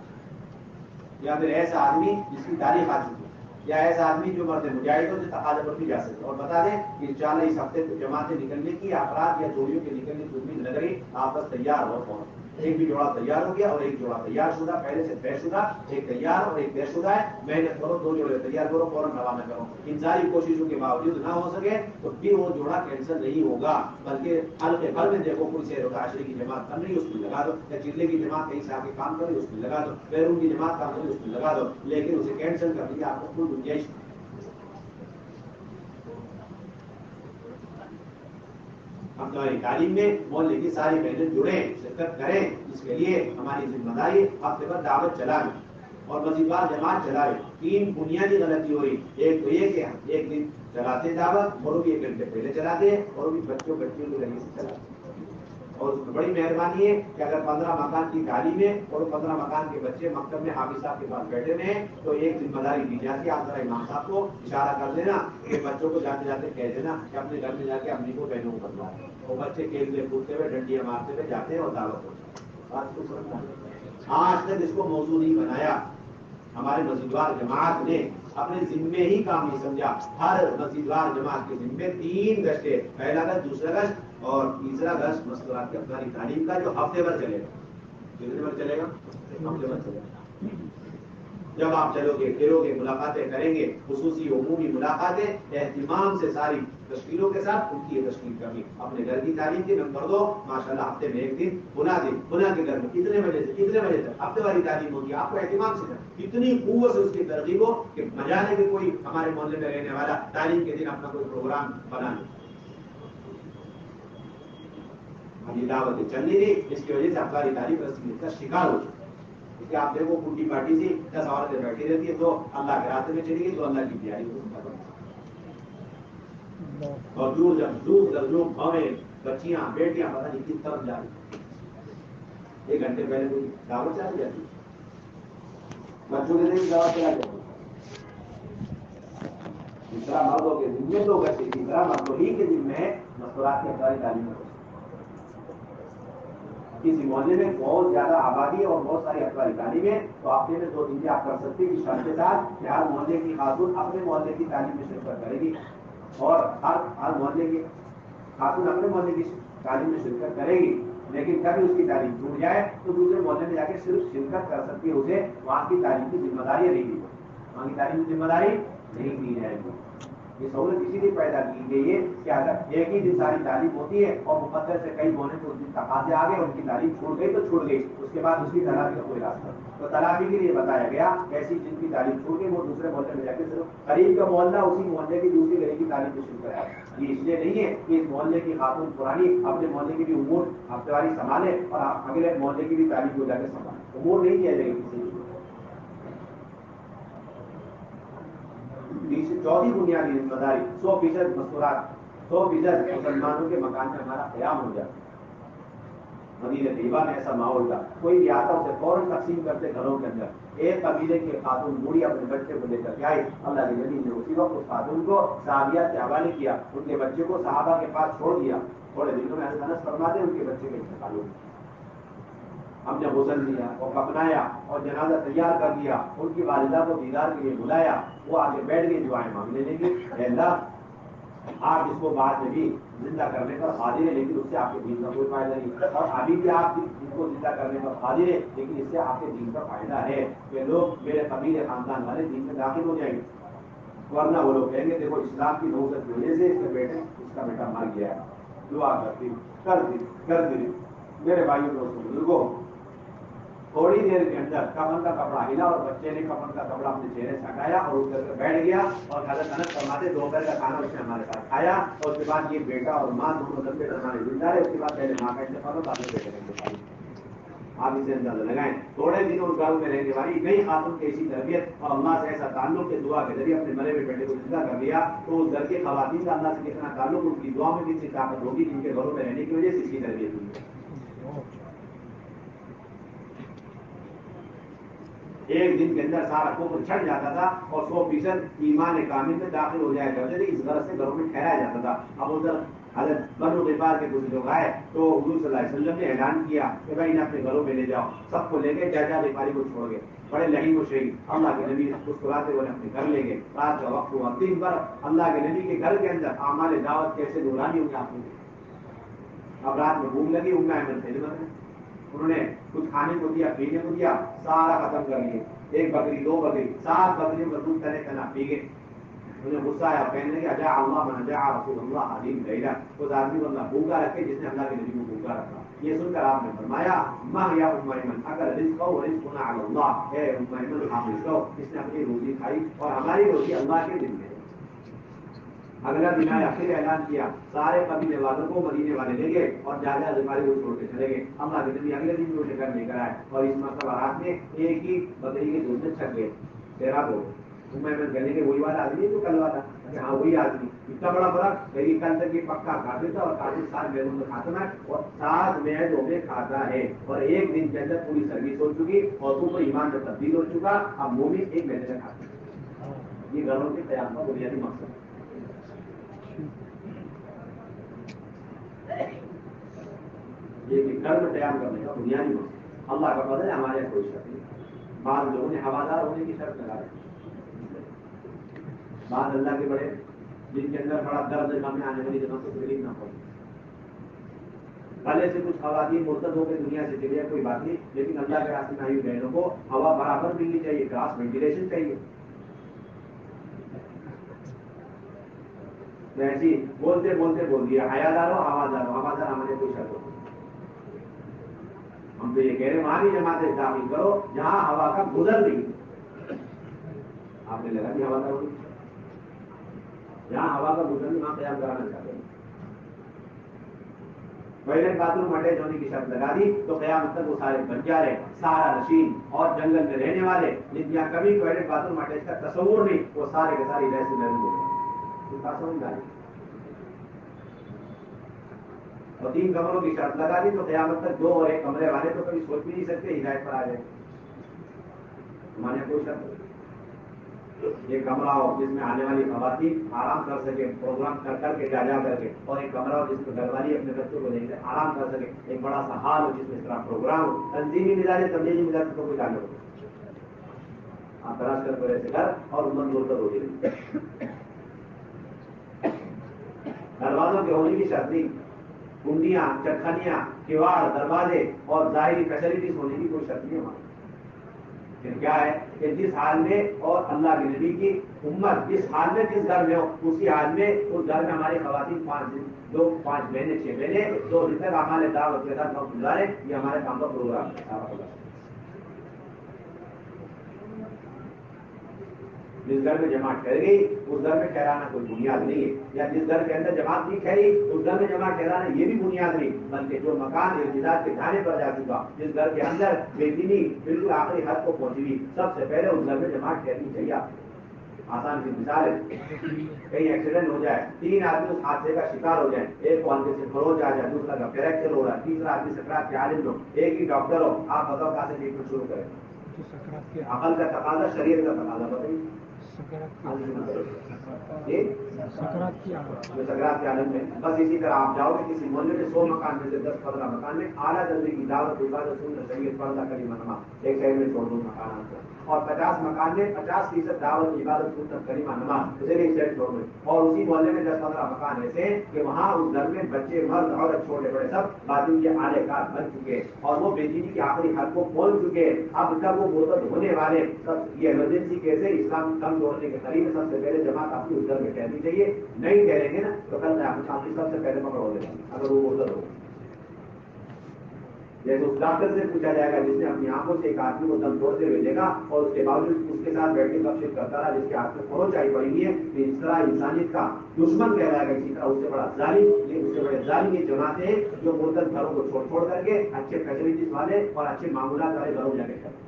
یا پھر ایسا آدمی جس کی تاریخ آ چکی ہے, یا ایسا آدمی جو مرد مجاہد ہو جو تقاضے پر بھی جا سکے. اور بتا دیں کہ انشاءاللہ اس ہفتے کو جماعتیں نکلنے کی, افراد یا جوڑیوں کے نکلنے کی امید لگ رہی, آپ بس تیار ہو. فوراً ایک بھی جوڑا تیار ہو گیا اور ایک جوڑا تیار شدہ پہلے سے طے شدہ, ایک تیار اور ایک طے شدہ ہے, محنت کرو, 2 جوڑے تیار کرو, فوراً روانہ کرو. ان ساری کوششوں کے باوجود نہ ہو سکے تو پھر وہ جوڑا کینسل نہیں ہوگا, بلکہ حلقے بھر میں دیکھو کوئی سے روزہ عشرے کی جماعت کر رہی ہے اس میں لگا دو, یا چلے کی جماعت کہیں سے آ کے کام کر رہی ہے اس میں لگا دو, بیرون کی جماعت کام کر رہی ہے اس میں لگا دو, لیکن اسے کینسل کر دیا آپ کو کوئی گنجائش نہیں. افغانی تعلیم میں محلے کی ساری بہنیں جڑیں, شرکت کریں, اس کے لیے ہماری ذمہ داری ہفتے بھر دعوت چلائیں اور مسجدوار جماعت چلائیں. 3 بنیادی غلطی ہو رہی, ایک تو یہ کہ ایک دن چلاتے دعوت اور وہ بھی 1 گھنٹے پہلے چلاتے ہیں اور وہ بھی بچیوں کے ذریعے سے چلاتے ہیں. اور اس میں بڑی مہربانی ہے کہ اگر 15 مکان کی تعلیم ہے اور 15 مکان کے بچے مکتب میں حافظ صاحب کے پاس بیٹھے ہوئے ہیں تو ایک ذمہ داری دی جاتی ہے, آپ ذرا امام صاحب کو اشارہ کر دینا کہ بچوں کو جاتے جاتے کہہ دینا کہ اپنے گھر میں جا کے اپنی کو بہنوں کو بتلاؤ. وہ بچے کھیلتے کودتے ہوئے ڈنڈیاں مارتے ہوئے جاتے ہیں اور دعوت ہوتی ہے. آج تک اس کو موضوع نہیں بنایا, ہمارے مسجدوار جماعت نے اپنے ذمے ہی کام نہیں سمجھا. ہر مسجدوار جماعت کے ذمے 3 گشتے, پہلا گشت, دوسرا گشت اور تیسرا گشت مسکرات کی افغانی تعلیم کا, جو ہفتے بھر چلے گا. کتنے بھر چلے گا؟ ہفتے بھر چلے گا. جب آپ چلو گے پھرو گے ملاقاتیں کریں گے خصوصی عمومی ملاقاتیں اہتمام سے ساری تشکیلوں کے ساتھ ان کی یہ تشکیل کرنی اپنے گھر کی تعلیم کی نمبر 2 ماشاءاللہ ہفتے میں ایک دن بنا کے گھر میں کتنے بجے سے کتنے بجے تک ہفتے والی تعلیم ہوگی آپ کو اہتمام سے کتنی قوت سے اس کی ترغیب ہو کہ مجانے کے کوئی ہمارے محلے میں رہنے والا تعلیم کے دن اپنا کوئی پروگرام بنا لے. ابھی دعوتیں چل نہیں رہی اس کی وجہ سے ہماری تعلیم رسمیت کا شکار ہو چکا. اس کے آپ دیکھو پوٹی پارٹی سے 10 عورتیں بیٹھی رہتی ہے تو اللہ کے راستے میں چلی گئی تو اللہ کی تیاری اور دور جب بھویں بچیاں بیٹیاں پتہ نہیں کس طرف جا رہی 1 گھنٹے پہلے کوئی دعوت چلی جاتی بچوں کے دن دعوت چلا جاتی دوسرا مردوں کے دن میں 2 گھنٹے تیسرا مردوں ہی کے دن میں مسکرات کی ہماری تعلیم ہو. کسی محلے میں بہت زیادہ آبادی ہے اور بہت ساری افراد تعلیم ہے تو ہفتے میں 2 دن آپ کر سکتے ہیں اس شرط کے ساتھ کہ ہر محلے کی خاتون اپنے محلے کی تعلیم میں شرکت کرے گی اور ہر محلے کی خاتون اپنے محلے کی تعلیم میں شرکت کرے گی. لیکن کبھی اس کی تعلیم چھوٹ جائے تو دوسرے محلے میں جا کے صرف شرکت کر سکتی ہے اسے وہاں کی تعلیم کی ذمہ داری نہیں دی وہاں کی تعلیم کی ذمہ داری نہیں دی جائے گی. یہ سہولت اسی لیے پیدا کی گئی ہے کہ اگر ایک ہی دن ساری تعلیم ہوتی ہے اور مقدر سے کئی ہونے تو اس دن تقاضے آ گئے ان کی تعلیم چھوٹ گئی تو چھوٹ گئی اس کے بعد اس کی تلافی کا کوئی راستہ تو تلافی کے لیے بتایا گیا ایسی جن کی تعلیم چھوٹ گئی وہ دوسرے محلے میں جا کے صرف قریب کا محلہ اسی محلے کی دوسری گلی کی تعلیم کو شروع کرا. یہ اس لیے نہیں ہے کہ اس محلے کی خاتون پرانی اپنے محلے کی بھی امور ہفتےواری سنبھالے اور اگلے محلے کی بھی تعلیم کو جا کے سنبھالے امور نہیں کیا جائے گی کسی. چوتھی بنیادی ذمہ داری 100% مستورات 100% مسلمانوں کے مکان میں ہمارا قیام ہو جاتا. مدینہ طیبہ میں ایسا ماحول تھا کوئی بھی آتا اسے فوراً تقسیم کرتے گھروں کے اندر ایک قبیلے کے خاتون بوڑھی اپنے بچے کو لے کر کے آئی. اللہ کے نبی نے اسی وقت اس خاتون کو صحابیات کے حوالے کیا ان کے بچے کو صحابہ کے پاس چھوڑ دیا. تھوڑے دنوں میں انس فرماتے ان کے بچے کے انتقال ہو گیا. ہم نے غسل دیا اور کفنایا اور جنازہ تیار کر دیا ان کی والدہ کو دیدار کے لیے بلایا وہ آگے بیٹھ گئے دعائیں مانگنے لگے اے اللہ آپ اس کو بعد میں بھی زندہ کرنے پر قادر ہے لیکن اس سے آپ کے دین کا کوئی فائدہ نہیں اور ابھی بھی آپ ان کو زندہ کرنے پر قادر ہے لیکن اس سے آپ کے دین کا فائدہ ہے کہ لوگ میرے قبیلے خاندان والے دین میں داخل ہو جائیں گے ورنہ وہ لوگ کہیں گے دیکھو اسلام کی نوزت کی وجہ سے اس کا بیٹا مر گیا ہے. دعا کرتی کر دی میرے بھائیوں دوستوں بزرگوں تھوڑی دیر کے اندر کفن کا کپڑا ہلا اور بچے نے کفن کا کپڑا اپنے چہرے سے ہٹایا اور اٹھ کر بیٹھ گیا اور حضرت انس فرماتے دوپہر کا کھانا اس نے ہمارے ساتھ کھایا اور اس کے بعد یہ بیٹا اور ماں دونوں لمبے ہمارے زندہ رہے. اس کے بعد پہلے ماں کا انتقال ہو بعد میں بیٹے کا انتقال. آپ اسے اندازہ لگائیں تھوڑے دنوں اس گھروں میں رہنے والی نئی خاتون کی ایسی تربیت اور اللہ سے ایسا تعلق کے دعا کے ذریعے اپنے مرے ہوئے بیٹے کو زندہ کر لیا تو اس گھر کے خواتین کا اللہ سے کتنا تعلق ان کی دعا میں کتنی طاقت ہوگی جن کے گھروں میں رہنے کی وجہ سے اس کی تربیت ہوئی ہے. ایک دن کے اندر سارا کفر چھٹ جاتا تھا اور 100% ایمان کامل میں داخل ہو جایا کرتے تھے. اس غرض سے گھروں میں ٹھہرایا جاتا تھا. اب ادھر حضرت بنو غفار کے کچھ لوگ آئے تو حضور صلی اللہ علیہ وسلم نے اعلان کیا کہ بھائی انہیں اپنے گھروں میں لے جاؤ. سب کو لے کے جاجا غفاری کو چھوڑ گئے بڑے لہیم و شہید. اللہ کے نبی مسکراتے ہوئے اپنے گھر لے گئے. رات کا وقت ہوا 3 بار اللہ کے نبی کے گھر کے اندر اعمال دعوت کیسے نورانی ہوگی آپ نے. اب رات میں بھوک لگی انہوں نے کچھ کھانے کو دیا پینے کو دیا سارا ختم کر لیے. 1 بکری 2 بکری 7 بکریوں کا دودھ تنے تنا پی گئے. انہیں غصہ آیا کہنے لگے اجا اللہ من اجا رسول اللہ حلیم لیلا اس آدمی کو اللہ بھوکا رکھے جس نے اللہ کے نبی کو بھوکا رکھا. یہ سن کر آپ نے فرمایا ماں یا ام ایمن اگر رزق ہو رزقنا علی اللہ اے ام ایمن حافظ رہو اس نے اپنی روزی کھائی اور ہماری روزی اللہ کے دل میں. اگلا دن آیا پھر اعلان کیا سارے قبیلے والوں کو مدینے والے لے گئے اور جاجا غفاری کو چھوڑ کے چلے گئے. اللہ کے نبی اگلے دن بھی لے کر آئے اور اس مرتبہ رات میں ایک ہی بکری کے دودھ میں چھک گئے. تیرا کو میں گلے کے وہی والا آدمی تو کل والا ہاں وہی آدمی. اتنا بڑا فرق میری کل تک یہ پکا کھاتے تھا اور کافی 7 میدوں میں کھاتا ہے اور 7 میدوں میں کھاتا ہے اور ایک دن کے اندر پوری سروس ہو چکی اور تو ایمان میں تبدیل ہو چکا. اب وہ بھی ایک میدے میں کھاتا ہے. یہ گھروں کے قیام کا بنیادی مقصد ہے. یہ گھر میں قیام کرنے کا بنیادی مقصد اللہ کا فضل ہے. ہمارے یہاں کوئی شرط نہیں. بعض لوگوں نے ہوادار ہونے کی شرط لگا رکھی. بعض اللہ کے بڑے جن کے اندر بڑا درد غم میں آنے والی جگہ کو تکلیف نہ پڑے بھلے سے کچھ خواتین مرتد ہو کے دنیا سے چلی جائے کوئی بات نہیں، لیکن اللہ کے راستے میں آئی ہوئی بہنوں کو ہوا برابر ملنی چاہیے، کراس وینٹیلیشن چاہیے. ایسی بولتے بولتے بول دیا حیادار ہو ہوادار ہو، ہوادار ہمارے کوئی شک ہو. ہم تو یہ کہہ رہے ہیں وہاں بھی جماعتیں داخل کرو جہاں ہوا کا گزر نہیں. آپ نے لگا کہ ہوادار ہوگی، جہاں ہوا کا گزر نہیں وہاں قیام کرانا چاہتے ہیں. ٹوائلٹ باتھ روم اٹیچ ہونے کی شرط لگا دی تو قیامت تک وہ سارے بنجارے، سارا نشین اور جنگل میں رہنے والے جن کے یہاں کبھی ٹوائلٹ باتھ روم اٹیچ کا تصور نہیں، وہ سارے کے سارے ویسے محروم ہو گئے. اور 3 کمروں کی شرط لگا دی تو قیامت تک 2 اور 1 کمرے والے تو کبھی سوچ بھی نہیں سکتے ہدایت پر آ جائے. ہمارے کوئی شرط نہیں. ایک کمرہ ہو جس میں آنے والی خواتین آرام کر سکے، پروگرام کر کے جا کر کے، اور ایک کمرہ ہو جس کو گھر والی اپنے بچوں کو لے کر آرام کر سکے. ایک بڑا سا ہال ہو جس میں اس طرح پروگرام ہو. تنظیمی مزاج تبدیلی مزاج کو کوئی تعلق ہو. آپ تلاش کر پڑے سے گھر اور امن دور کر ہوتی رہی. دروازوں کے ہونے کی شرط نہیں، کنڈیاں، چٹخنیاں، کواڑ، دروازے اور ظاہری فیسلٹیز ہونے کی کوئی شرط نہیں ہماری. پھر کیا ہے کہ جس حال میں اور اللہ کے نبی کی امت جس حال میں جس گھر میں ہو اسی حال میں اس گھر میں ہماری خواتین 5 مہینے 6 مہینے 2 دن تک ہمارے دعوت کے ساتھ وقت گزارے. یہ ہمارے کام کا پروگرام ہے. جس گھر میں جماعت ٹھہر گئی اس گھر میں ٹھہرانا کوئی بنیاد نہیں ہے، یا جس گھر کے اندر جماعت نہیں ٹھہری اس گھر میں جماعت ٹھہرانا یہ بھی بنیاد نہیں، بلکہ جو مکان ارتداد کے ڈھانے پر جا چکا، جس گھر کے اندر بے دینی بالکل آخری حد کو پہنچی ہوئی، سب سے پہلے اس گھر میں جماعت ٹھہرنی چاہیے. آسان کی مثال ہے، کہیں ایکسیڈنٹ ہو جائے، 3 آدمی اس حادثے کا شکار ہو جائے، ایک کو ہلکے سے خروچ آ جائے، دوسرا کا فریکچر ہو رہا ہے، تیسرا آدمی سکرات کے عالم ہو، ایک ہی ڈاکٹر ہو، آپ بتاؤ کہاں سے ٹریٹمنٹ شروع کریں؟ عقل کا تقاضا، شریعت کا تقاضا بتائیے. سکرات کے عالم میں بس اسی طرح آپ جاؤ گے کسی محلے میں 100 مکان میں سے 10-15 مکان میں اعلیٰ درجے کی دعوت عبادت سنت شریعت پردہ کلمہ نماز، ایک شہر میں 100 مکان آتا ہے، اور 50 مکان میں 50% دعوت عبادت سنت کلمہ نماز، اسے ایک شہر چھوڑ میں، اور اسی محلے میں 10-15 مکان ایسے کہ وہاں اس گھر میں بچے مرد عورت چھوٹے بڑے سب باتوں کے اعلی کار بن چکے اور وہ بے دینی کی آخری حد کو پہنچ چکے. اب تک وہ مرتد ہونے والے سب یہ ایمرجنسی کیسے اسلام کم توڑنے کے قریب سب سے پہلے جماعت آپ کی اس گھر میں ٹھہرنی چاہیے. نہیں ٹھہریں گے نا تو کل آپ سب سے پہلے پکڑ ہو جائے اگر وہ مرتد ہو. جیسے اس ڈاکٹر سے پوچھا جائے گا جس نے اپنی آنکھوں سے ایک آدمی کو دم توڑتے ہوئے دیکھا اور اس کے باوجود اس کے ساتھ بیٹھ کے گپ شپ کرتا رہا جس کے ہاتھ میں خروچ آئی پڑی ہے، اس طرح انسانیت کا دشمن کہلائے گا. اسی طرح اس سے بڑا ظالم، اس سے بڑے ظالم یہ جماعتیں ہیں جو مرتد گھروں کو چھوڑ کر کے اچھے فیسلٹیز والے اور اچھے معمولات والے گھروں جا کے کرتے.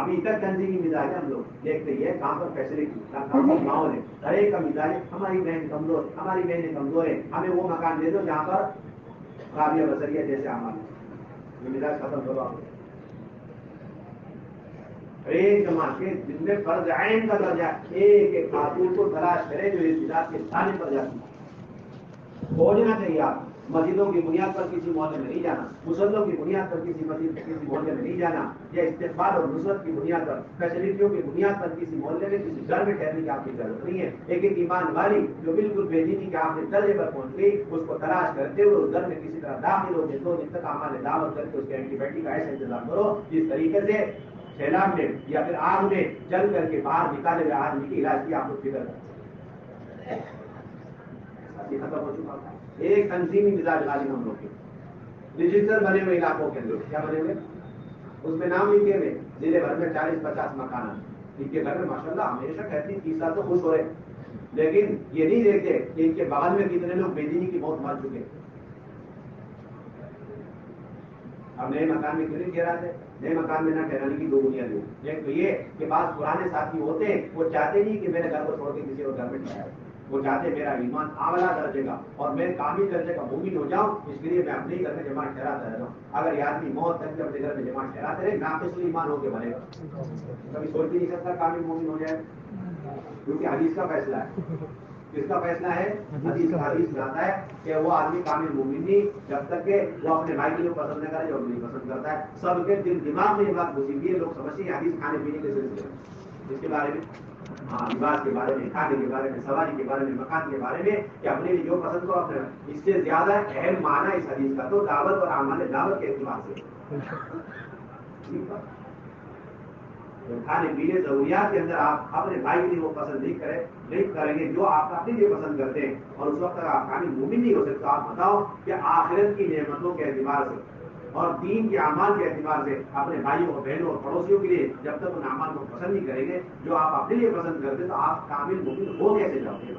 ابھی تک تنظیمی مزاج ہے، ہم لوگ دیکھتے ہی ہے کہاں پر فیسلٹی ماحول ہے، ہر ایک کا مزاج ہے. ہماری بہن کمزور، ہماری بہنیں کمزور ہیں، ہمیں وہ مکان دے دو جہاں پر رابعہ بصریہ جیسے ہمارے یہ مزاج ختم کرو. ایک جماعت کے جن میں فرض عین کا درجہ ایک ایک خاتون کو تلاش کرے جو اس مزاج کے تھانے پر جاتی پہنچنا چاہیے. آپ مسجدوں کی بنیاد پر کسی محلے میں نہیں جانا، مسلوں کی بنیاد پر کسی مسجد کسی محلے میں نہیں جانا، یا استقبال اور نصرت کی بنیاد پر فیسلٹیوں کی بنیاد پر کسی محلے میں کسی گھر میں ٹھہرنے کی آپ کی ضرورت نہیں ہے. ایک ایک ایمان والی جو بالکل بے دینی کے آخری درجے پر پہنچ گئی اس کو تلاش کرتے ہوئے اس گھر میں کسی طرح داخل ہو کے 2 دن تک ہمارے دعوت کر کے اس کے اینٹی بایوٹک کا ایسا انتظام کرو جس طریقے سے سیلاب میں یا پھر آگ میں جل کر کے باہر نکالے ہوئے آدمی کے علاج کی آپ کو فکر کرتے ختم ہو چکا. ایک تنظیمی مزاج غالب ہم لوگ کے رجسٹر بنے ہوئے علاقوں کے اندر کیا بنے ہوئے اس میں نام لکھے ہوئے ضلع بھر میں 40-50 مکان ان کے گھر میں ماشاء اللہ ہمیشہ کہتی 30 سال تو خوش ہو رہے، لیکن یہ نہیں دیکھتے کہ ان کے بغل میں کتنے لوگ بے دینی کی موت مر چکے. اب نئے مکان میں کیوں نہیں ٹھہراتے؟ نئے مکان میں نہ ٹھہرانے کی 2 بنیادیں. ایک تو یہ کہ بعض پرانے ساتھی ہوتے ہیں وہ چاہتے نہیں کہ میرے گھر کو چھوڑ کے کسی اور گھر میں ٹھہرائے، وہ چاہتے میرا ایمان اعلیٰ درجے کا اور میں کامل درجے کا مومن ہو جاؤں، اس لیے میں اپنے گھر میں جماعت ٹھہراتا رہتا ہوں. اگر یہ آدمی موت تک کے اپنے گھر میں جماعت ٹھہراتے رہے ناقص ایمان ہو کے بنے گا، کبھی سوچ بھی نہیں سکتا کامل مومن ہو جائے، کیونکہ حدیث کا فیصلہ ہے. کس کا فیصلہ ہے؟ حدیث میں آتا ہے کہ وہ آدمی کامل مومن نہیں جب تک کہ وہ اپنے بھائی کے لیے پسند نہ کرے جو نہیں پسند کرتا ہے. سب کے دل دماغ میں یہ بات گھسی ہوئی ہے، لوگ سمجھتے ہیں حدیث کھانے پینے کے سلسلے میں. اس کے بارے میں ہاں لباس کے بارے میں، کھانے کے بارے میں، سواری کے بارے میں، مکان کے بارے میں، کہ اپنے لیے جو پسند کرو اپنے، اس سے زیادہ اہم معنی اس حدیث کا تو دعوت اور اعمال دعوت کے اعتبار سے کھانے پینے ضروریات کے اندر آپ اپنے بھائی کے لیے وہ پسند نہیں کریں گے جو آپ اپنے لیے پسند کرتے ہیں، اور اس وقت تک آپ کامل مومن نہیں ہو سکتے. آپ بتاؤ کہ آخرت کی نعمتوں کے اعتبار سے اور دین کے اعمال کے اعتبار سے اپنے بھائیوں اور بہنوں اور پڑوسیوں کے لیے جب تک ان اعمال کو پسند نہیں کریں گے جو آپ اپنے لیے پسند کرتے تو آپ کامل مومن ہو کیسے جاؤ گے؟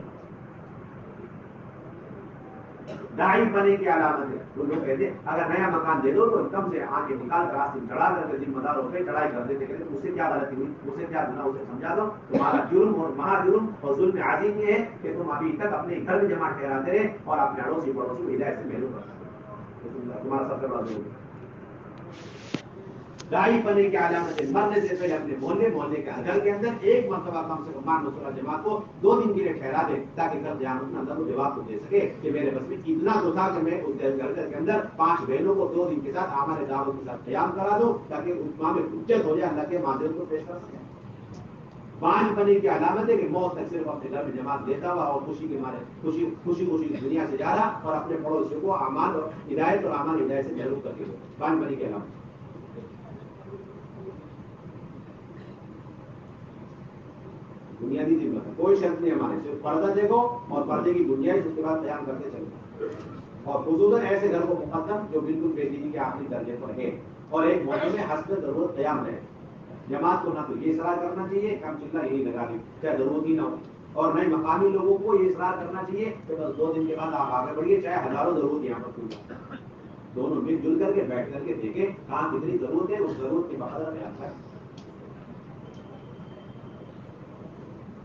داعی بنے کی علامت ہے. وہ لوگ کہتے ہیں اگر نیا مکان دے دو تو ایک دم سے آنکھیں نکال کر راستے چڑھا کر کے ذمہ دار ہو کے چڑھائی کر دیتے، کہتے اس سے کیا غلطی ہوئی، اس سے کیا گناہ، اسے سمجھا دو. تمہارا جرم اور مہا جرم اور ظلم عظیم یہ ہے کہ تم ابھی تک اپنے گھر میں جمع ٹھہراتے رہے اور اپنے اڑوسی پڑوسی کو ہدایت سے محروم کرتے. تمہارا سب سے بڑا ظلم ہے. داعی بنے کی علامت ہے مرنے سے پہلے اپنے محلے کے گھر کے اندر ایک مرتبہ کم سے کم مسلح جماعت کو 2 دن کے لیے ٹھہرا دے تاکہ کل قیامت میں اللہ کو جواب کو دے سکے کہ میرے بس میں اتنا تو تھا کہ میں اس گھر کے اندر 5 بہنوں کو 2 دن کے ساتھ ہمارے دعوت کے ساتھ قیام کرا دوں تاکہ اس ماں میں حجت ہو جائے، اللہ کے معذرت کو پیش کر سکے. 5 بنے کی علامت ہے کہ موت تک صرف اپنے گھر میں جماعت دیتا ہوا اور خوشی کے مارے خوشی دنیا سے جا رہا اور اپنے پڑوسیوں کو اعمال اور ہدایت سے محروم کر کے 5 بنے کی علامت. بنیادی ذمت ہے، کوئی شرط نہیں ہمارے، صرف پردہ دیکھو اور پردے کی گنجائش اس کے بعد بیان کرتے چلو. اور خصوصاً ایسے گھر کو مقدم جو بالکل بے دینی کے آخری درجے پر ہے اور ایک موقع میں حسب ضرورت قیام رہے. جماعت کو نہ تو یہ اصرار کرنا چاہیے کم چلہ یہی لگا دی چاہے ضرورت ہی نہ ہو، اور نہ مقامی لوگوں کو یہ اصرار کرنا چاہیے کہ بس 2 دن کے بعد آپ آگے بڑھیے چاہے ہزاروں ضرورت یہاں پر کھل. دونوں مل جل کر کے بیٹھ کر کے دیکھیں کہاں کتنی ضرورت ہے، اس ضرورت کے بقدر بیان کریں.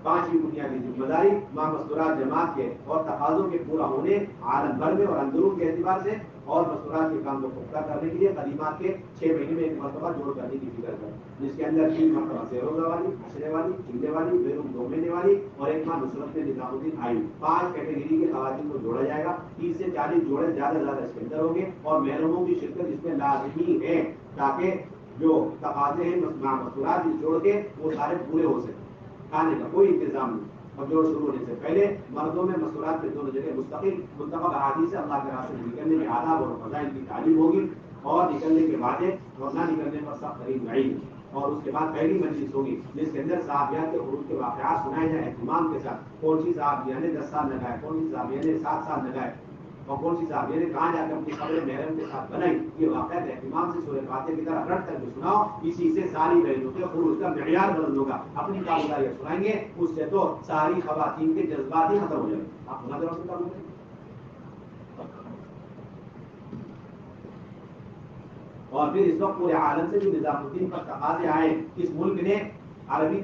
5ویں بنیادی ذمہ داری ماں مستورات جماعت کے اور تقاضوں کے پورا ہونے عالم بھر میں اور اندرون کے اعتبار سے اور مستورات کے کام کو پختہ کرنے کے لیے قدیمات کے 6 مہینے میں 1 مرتبہ جوڑ کرنے کی فکر کریں، جس کے اندر 3 مرتبہ 6 روزہ والی، عشرے والی، چلے والی، بیرون 2 مہینے والی اور 1 ماہ نصرت میں نظام الدین آئی. 5 کیٹیگری کے خواتین کو جوڑا جائے گا. 30 سے 40 جوڑے زیادہ اس کے اندر ہوں گے اور محرموں کی شرکت اس میں لازمی ہے تاکہ جو تقاضے ہیں مستورات جوڑ کے وہ سارے پورے ہو سکیں. کھانے کا کوئی انتظام نہیں اور جوڑ شروع ہونے سے پہلے مردوں میں مستورات کے دونوں جگہ مستقل منتخب احادیث سے اللہ کے راستے میں نکلنے کے آداب اور فضائل کی تعلیم ہوگی اور نکلنے کے بعد اور نہ نکلنے پر سخت ترین وعید. اور اس کے بعد پہلی مجلس ہوگی جس کے اندر صحابیات کے عروج کے واقعات سنائے جائیں اہتمام کے ساتھ. کون سی صحابیہ نے 10 سال لگائے، کون سی صحابیہ نے 7 سال لگائے اور کون سی صحابیہ نے کہاں جا کے اپنی قبر محرم کے ساتھ بنائی. یہ واقعات اہتمام سے سورہ فاتحہ کی طرح رٹ کر کے سناؤ. اسی سے ساری بہنوں کے خروج کا معیار بدل ہوگا. اپنی کاروباریاں سنائیں گے اس سے تو ساری خواتین کے جذبات ہی ختم ہو جائیں گے. آپ سنا دے رہے ہیں. اور پھر اس وقت پورے عالم سے جو نظام الدین پر تقاضے آئے، کس ملک نے عربی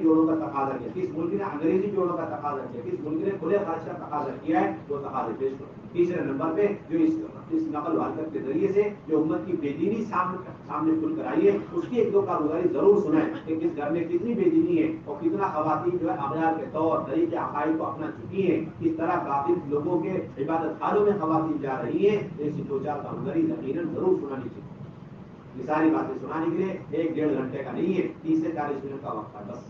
جوڑوں کا تقاضا کیا، کس ملک نے انگریزی جوڑوں کا تقاضا کیا، کس ملک نے کھلے خرچ کا تقاضا کیا ہے، وہ تقاضے پیش کرو. تیسرے نمبر پہ جو اس نقل و حرکت کے ذریعے سے جو امت کی بے دینی سامنے کھل کر آئی ہے اس کی 1-2 کارگزاری ضرور سنائیں کہ کس گھر میں کتنی بے دینی ہے اور کتنا خواتین جو ہے اغیار کے طور طریقے عقائد کو اپنا چکی ہیں، کس طرح باقی لوگوں کے عبادت خانوں میں خواتین جا رہی ہیں. ایسی 2-4 کارگزاری یقیناً ضرور سنانی چاہیے. یہ ساری باتیں سنانے کے لیے 1-1.5 گھنٹے کا نہیں ہے، 30 سے 40 منٹ کا وقت ہے بس.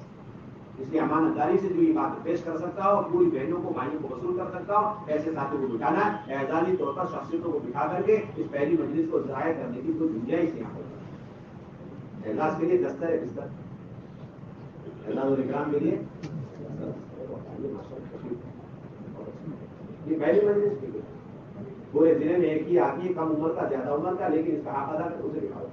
اس کی امانت داری سے جو یہ بات پیش کر سکتا ہو اور پوری بہنوں کو بھائیوں کو وصول کر سکتا ہو ایسے ساتھیوں کو بٹھانا اعزازی طور پر شخصیتوں کو بٹھا کر کے اس پہلی مجلس کو ضائع کرنے کی کوئی گنجائش یہاں پر. اعزاز کے لیے دستر ہے بستر، اعزاز و اکرام کے لیے یہ پہلی مجلس کی پورے ضلع میں ایک ہی آتی ہے، کم عمر کا زیادہ عمر کا، لیکن اس کا حق ادا کر اسے دکھاؤ.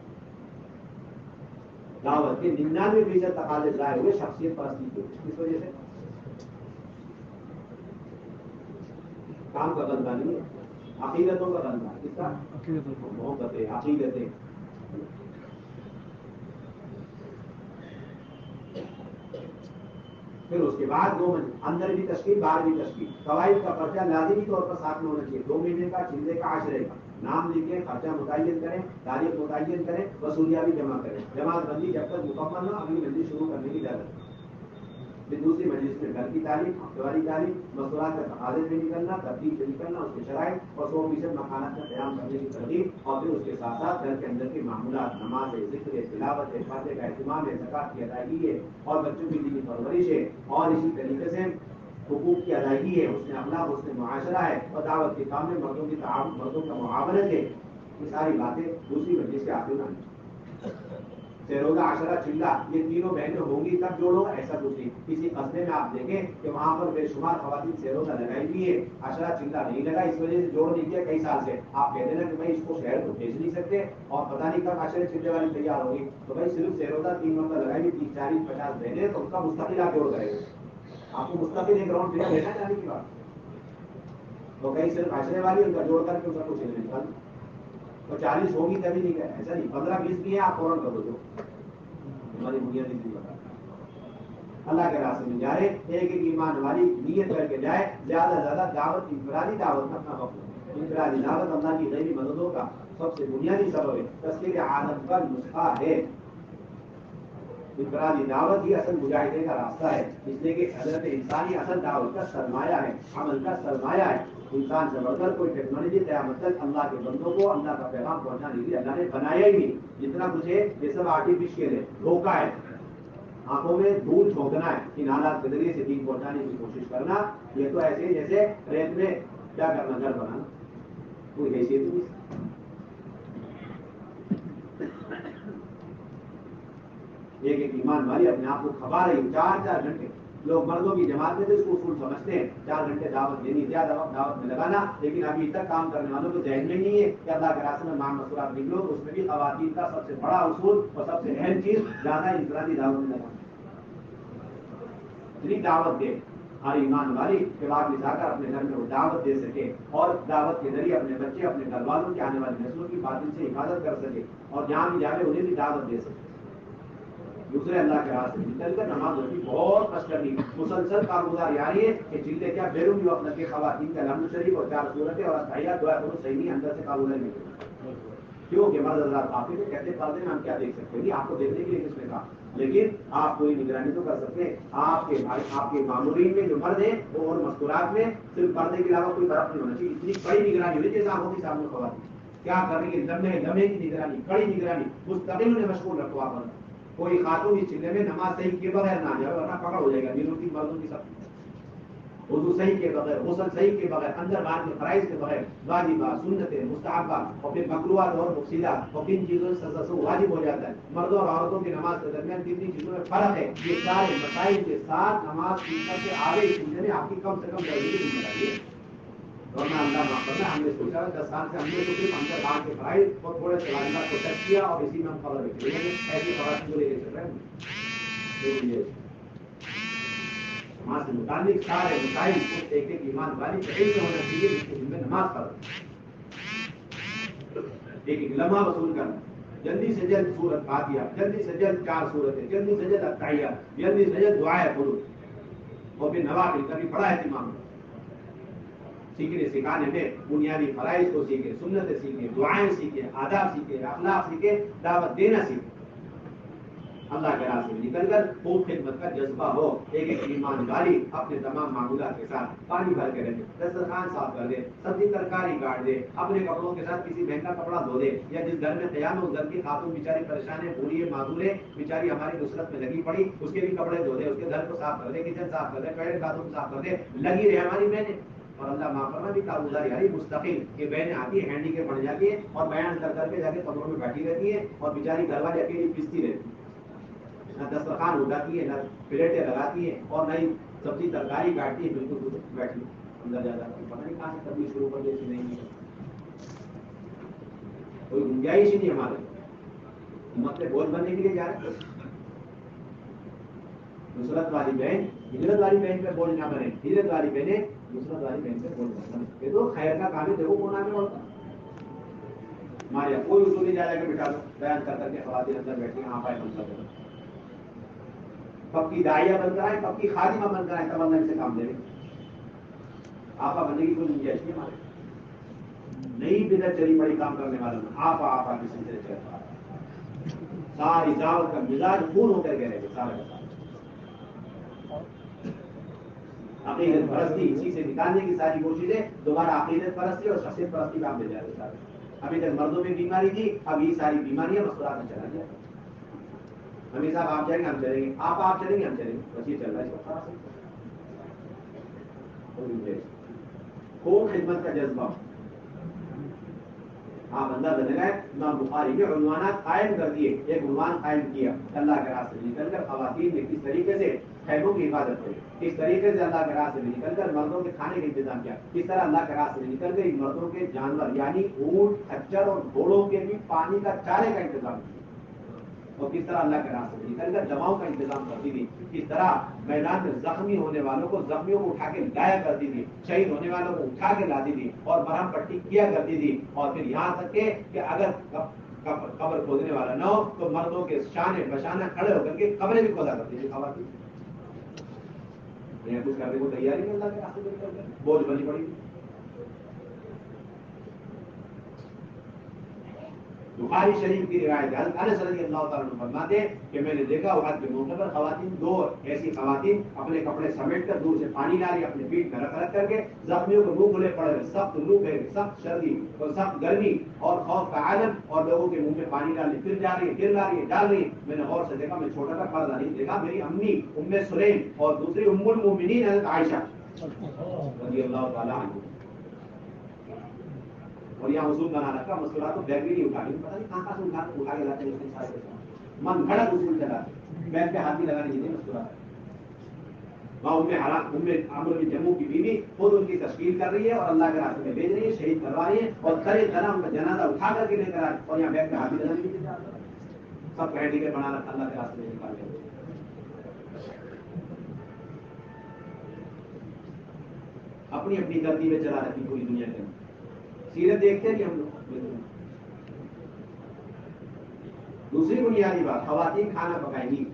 دعوت کے 99% تقاضے ظاہر ہوئے شخصیت پرستی کے. کس وجہ سے؟ کام کا غلبہ نہیں ہے، عقیدتوں کا غلبہ. کس کا؟ محبتیں، عقیدتیں. پھر اس کے بعد 2 مہینے اندر بھی تشکیل، باہر بھی تشکیل. قواعد کا پرچہ لازمی طور پر ساتھ میں ہونا چاہیے. 2 مہینے کا، چلے کا، عشرے کا. نام لکھیں، خرچہ متعین کریں، تاریخ متعین کریں، وصولیاں بھی جمع کریں. جماعت بندی جب تک مکمل نہ اگلی بندی شروع کرنے کی اجازت. پھر دوسری مجلس میں گھر کی تعلیم، ہفتہ واری تعلیم، مصروفات کا تقاضے سے نکلنا، ترتیب سے نکلنا، اس کے شرائط اور 100% مکانات کا قیام کرنے کی ترغیب، اور پھر اس کے ساتھ ساتھ گھر کے اندر کے معمولات، نماز ہے، ذکر ہے، تلاوت ہے، پردے کا اہتمام ہے، زکات کی ادائیگی ہے اور بچوں کی دینی پرورش ہے، اور اسی طریقے سے حقوق کی ادائیگی ہے، اس میں اخلاق، اس میں معاشرہ ہے، اور دعوت کے کام میں مردوں کی تعاون، مردوں کا معاونت ہے. یہ ساری باتیں دوسری مجلس کے آخر میں سیروزہ، عشرہ، چلہ، یہ تینوں بہنیں ہوں گی تب جوڑو، ایسا کچھ نہیں. کسی قصبے میں آپ دیکھیں کہ وہاں پر بے شمار خواتین سیروزہ لگائی ہوئی ہے، عشرہ چلہ نہیں لگا، اس وجہ سے جوڑ نہیں کیا کئی سال سے. آپ کہتے ہیں کہ بھائی اس کو شہر تو بھیج نہیں سکتے اور پتہ نہیں کب عشرے چلے والی تیار ہوگی، تو بھائی صرف سیروزہ 3 مرتبہ لگائی ہوئی 30 40 50 بہنیں، تو اس کا مستقل آپ جوڑ کریں گے. آپ کو مستقل ایک راؤنڈ فگر لینا جانے کی بات، تو کہیں صرف عشرے والی ان کا جوڑ کر کے اس کا کچھ نہیں نکال، تو 40 ہوگی تبھی نہیں کہ ایسا نہیں. 15 20 بھی ہے آپ فوراً کر دو. ہماری بنیادی چیز بتا اللہ کے راستے میں جائے، ایک ایک ایمان والی نیت کر کے جائے. زیادہ سے زیادہ دعوت، انفرادی دعوت کا اپنا وقت ہے. انفرادی دعوت اللہ کی غیبی مددوں کا سب سے بنیادی سبب ہے، تذکیر عالم کا نسخہ ہے. انفرادی دعوت ہی اصل مجاہدے کا راستہ ہے، اس لیے کہ حضرت انسانی اصل دعوت کا سرمایہ ہے، عمل کا سرمایہ ہے. انسان سے بڑھ کر کوئی ٹیکنالوجی قیامت تک اللہ کے بندوں کو اللہ کا پیغام پہنچانے کے لیے اللہ نے بنایا ہی نہیں. جتنا کچھ ہے یہ سب آرٹیفیشیل ہے، دھوکہ ہے، آنکھوں میں دھول جھونکنا ہے، ان حالات کے ذریعے سے دین پہنچانے کی کوشش کرنا. یہ تو ایسے ہی جیسے ریت میں کیا کرنا، گھر بنانا، کوئی حیثیت نہیں. ایک ایک ایمان والی اپنے آپ کو کھپا رہی. 4 گھنٹے لوگ مردوں کی جماعت میں تو اس کو اصول سمجھتے ہیں، 4 گھنٹے دعوت دینی، زیادہ وقت دعوت میں لگانا. لیکن ابھی تک کام کرنے والوں کو ذہن میں نہیں ہے کہ اللہ کے راستے میں مام مسورات نکلو، تو اس میں بھی خواتین کا سب سے بڑا اصول اور سب سے اہم چیز زیادہ انفرادی دعوت میں لگانا. اتنی دعوت دے ہر ایمان والی کہ آپ جا کر اپنے گھر میں وہ دعوت دے سکے، اور دعوت کے ذریعے اپنے بچے، اپنے گھر والوں کی آنے والی نسلوں کی باطل سے حفاظت کر سکے، اور جہاں بھی جاوے انہیں بھی دعوت دے سکے. دوسرے اللہ کے راستے میں نکل کر نماز ہوتی بہت کش کرنی، مسلسل کارگزار یاری ہے کہ چلتے کیا بیرونی وقت لگے خواتین کا الحمد شریف اور 4 صورتیں اور تحیات دعا کرو صحیح نہیں، اندر سے کارگزار نہیں. کیوں کہ مرد حضرات آپ کے کہتے پڑھتے ہیں ہم کیا دیکھ سکتے ہیں، آپ کو دیکھنے کے لیے کس نے کہا، لیکن آپ کوئی نگرانی تو کر سکتے ہیں. آپ کے معمولین میں جو مرد ہیں وہ اور مستورات میں صرف پردے کے علاوہ کوئی فرق نہیں ہونا چاہیے. اتنی بڑی نگرانی ہوئی جیسے آنکھوں کی سامنے خواتین کیا کرنے کی، لمحے لمحے کی نگرانی، بڑی نگرانی، مستقل انہیں مشغول رکھو. آپ کوئی خاتون اس چلے میں نماز صحیح کے بغیر نہ جائے ورنہ پکڑ ہو جائے گا. نیلو کی مردوں کی سب وضو صحیح کے بغیر، غسل صحیح کے بغیر، اندر باہر کے فرائض کے بغیر، واجبات، سنتیں، مستحبات اور پھر مکروہات اور مفسدات اور کن چیزوں سے واجب ہو جاتا ہے. مردوں اور عورتوں کی نماز کے درمیان کتنی چیزوں میں فرق ہے. یہ سارے مسائل کے ساتھ نماز سیکھنے سے آگے سیکھنے میں آپ کی کم سے کم ضروری ذمہ داری ہے. ورنہ اللہ معاف کرنا، ہم نے سوچا 10 سال سے ہم نے تو صرف اندر باہر کے فرائض اور تھوڑے سے واجبات کو ٹچ کیا اور اسی میں ہم خبر رکھے ایسی خواتین کو لے کے چل رہے ہیں. نماز سے متعلق سارے مسائل ایک ایک ایمان والی علم میں ہونا چاہیے جس کے ذمہ نماز پڑھو. ایک ایک لمحہ وصول کرنا، جلدی سے جلد سورت فاتحہ، جلدی سے جلد 4 سورتیں، جلدی سے جلد التحیات، جلدی سے جلد دعائیں قنوت، اور پھر نوافل کبھی بڑا اہتمام سیکھنے سکھانے میں. بنیادی فرائض کو سیکھے، سنتیں سیکھے، دعائیں سیکھے، آداب سیکھے، اخلاق سیکھے، دعوت دینا سیکھے. اللہ کے راستے میں نکل کر خوب خدمت کا جذبہ ہو. ایک ایک ایمان والی اپنے تمام معمولات کے ساتھ پانی بھر کے رکھے، دسترخوان صاف کر دے، سبزی ترکاری کاٹ دے، اپنے کپڑوں کے ساتھ کسی بہن کا کپڑا دھو دے، یا جس گھر میں قیام ہے اس گھر کی خاتون بیچاری پریشان ہے، بوڑھی ہے، معذور ہے، بیچاری ہماری نصرت میں لگی پڑی، اس کے بھی کپڑے دھو دے، اس کے گھر کو صاف کر دے، کچن صاف کر دے، ٹوائلٹ باتھ روم صاف کر دے. لگی رہے ہماری بہنیں. اور اللہ معاف کرنا بھی کارگزار یاری مستقل یہ بہنیں آتی ہیں ہینڈی کے بڑھ جاتی ہیں اور بیان کر کر کے جا کے قبروں میں بیٹھی رہتی ہیں، اور بیچاری گھر والے اکیلی پستی رہتی ہیں. نہ دسترخوان اٹھاتی ہے، نہ پلیٹیں لگاتی ہے، اور نہ ہی سبزی ترکاری کاٹتی ہے. بالکل بیٹھی اندر جا جاتی ہے، پتہ نہیں کہاں سے تبدیل شروع کر دیتی. نہیں کوئی گنجائش ہی نہیں ہمارے ہمت میں بوجھ بننے کے لیے جا رہے. نصرت والی بہن ہجرت والی بہن پہ بوجھ نہ بنے، ہجرت والی بہنیں نصرت والی بہن پہ بوجھ نہ بنے. یہ تو خیر کا کام ہے. دیکھو کون آنے والا ہمارے یہاں کوئی اصول نہیں جا کے بٹھا دو، بیان کر کے خواتین اندر بیٹھی ہیں، آپ آئے بند کر دو. پکی داعیہ بن کر آئے، پکی خادمہ بن کر آئے، تب اللہ سے کام دے رہے. آپا بننے کی کوئی گنجائش نہیں ہمارے. نئی بدعت چلی پڑی کام کرنے والوں میں، آپا کے سلسلے چلتا ساری دعوت کا مزاج خون ہو کر گئے سارے. عقیدت پرستی اسی سے نکالنے کی ساری کوششیں دوبارہ عقیدت پرستی اور شخصیت پرستی کا ہم لے جاتے سارے. ابھی تک مردوں میں بیماری تھی, اب یہ ساری بیماریاں مسکرات میں چلا گیا. امیر صاحب آپ جائیں گے ہم چلیں گے, آپ چلیں گے ہم چلیں گے, بس یہ چل رہا ہے. خوب خدمت کا جذبہ آپ انداز لگائے. امام بخاری نے عنوانات قائم کر دیے. ایک عنوان قائم کیا اللہ کے راستے میں نکل کر خواتین نے کس طریقے سے خیموں کی حفاظت کی, کس طریقے سے اللہ کے راستے میں نکل کر مردوں کے کھانے کا انتظام کیا, کس طرح اللہ کے راستے میں نکل کر مردوں کے جانور یعنی اونٹ کچر اور گھوڑوں کے بھی پانی کا چارے کا انتظام کیا, اور کس طرح اللہ کے راستے میں نکل کر دواؤں کا انتظام کرتی تھی, کس طرح میدان میں زخمی ہونے والوں کو زخمیوں کو اٹھا کے لایا کرتی تھی, شہید ہونے والوں کو اٹھا کے لاتی تھی اور مرہم پٹی کیا کرتی تھی. اور پھر یہاں تک کہ اگر قبر کھودنے والا نہ ہو تو مردوں کے شانے بشانہ کھڑے ہو کر کے قبریں بھی کھودا کرتی تھی خواتین. کچھ کرنے کو تیاری نہیں اللہ کے راستے میں نکل کر بوجھ بنی پڑی. بخاری شریف کی روایت حضرت انس رضی اللہ تعالیٰ عنہ فرماتے ہیں کہ میں نے دیکھا احد کے موقع پر خواتین, دو ایسی خواتین اپنے کپڑے سمیٹ کر دور سے پانی لا رہی, اپنے پیٹ میں رکھ کر کے زخمیوں کو منہ کھلے پڑے ہوئے, سخت لو ہے, سخت سردی اور سخت گرمی اور خوف کا عالم, اور لوگوں کے منہ میں پانی ڈالنے, پھر جا رہی ہے, پھر لا رہی ہے, ڈال رہی ہے. میں نے غور سے دیکھا, میں چھوٹا تھا پردہ نہیں دیکھا, میری امی ام سلیم اور دوسری ام المؤمنین حضرت عائشہ رضی اللہ تعالیٰ عنہ. اور یہاں اصول بنا رکھا, مسکرات کو بیگ بھی نہیں اٹھا, پتا نہیں کہاں سے اٹھا کے لاتے ہیں, من گھڑت اصول چلاتے, بیگ پہ ہاتھ بھی لگانے دیتے مسکرات. وہاں عمرو بن جموع کی بیوی خود ان کی تشکیل کر رہی ہے اور اللہ کے راستے میں بھیج رہی ہے, شہید کروا رہی ہے, اور طرح طرح ان کا جنازہ اٹھا کر کے لے کر آئے, اور یہاں بیگ پہ ہاتھ بھی لگانے دیتے, سب کہہ ٹکٹ بنا رکھا اللہ کے راستے میں نکال کے. اپنی اپنی ترتیبیں چلا رکھی پوری دنیا کے اندر. سیرت دیکھتے نہیں ہم لوگ. دوسری بنیادی بات, خواتین کھانا پکائیں گی,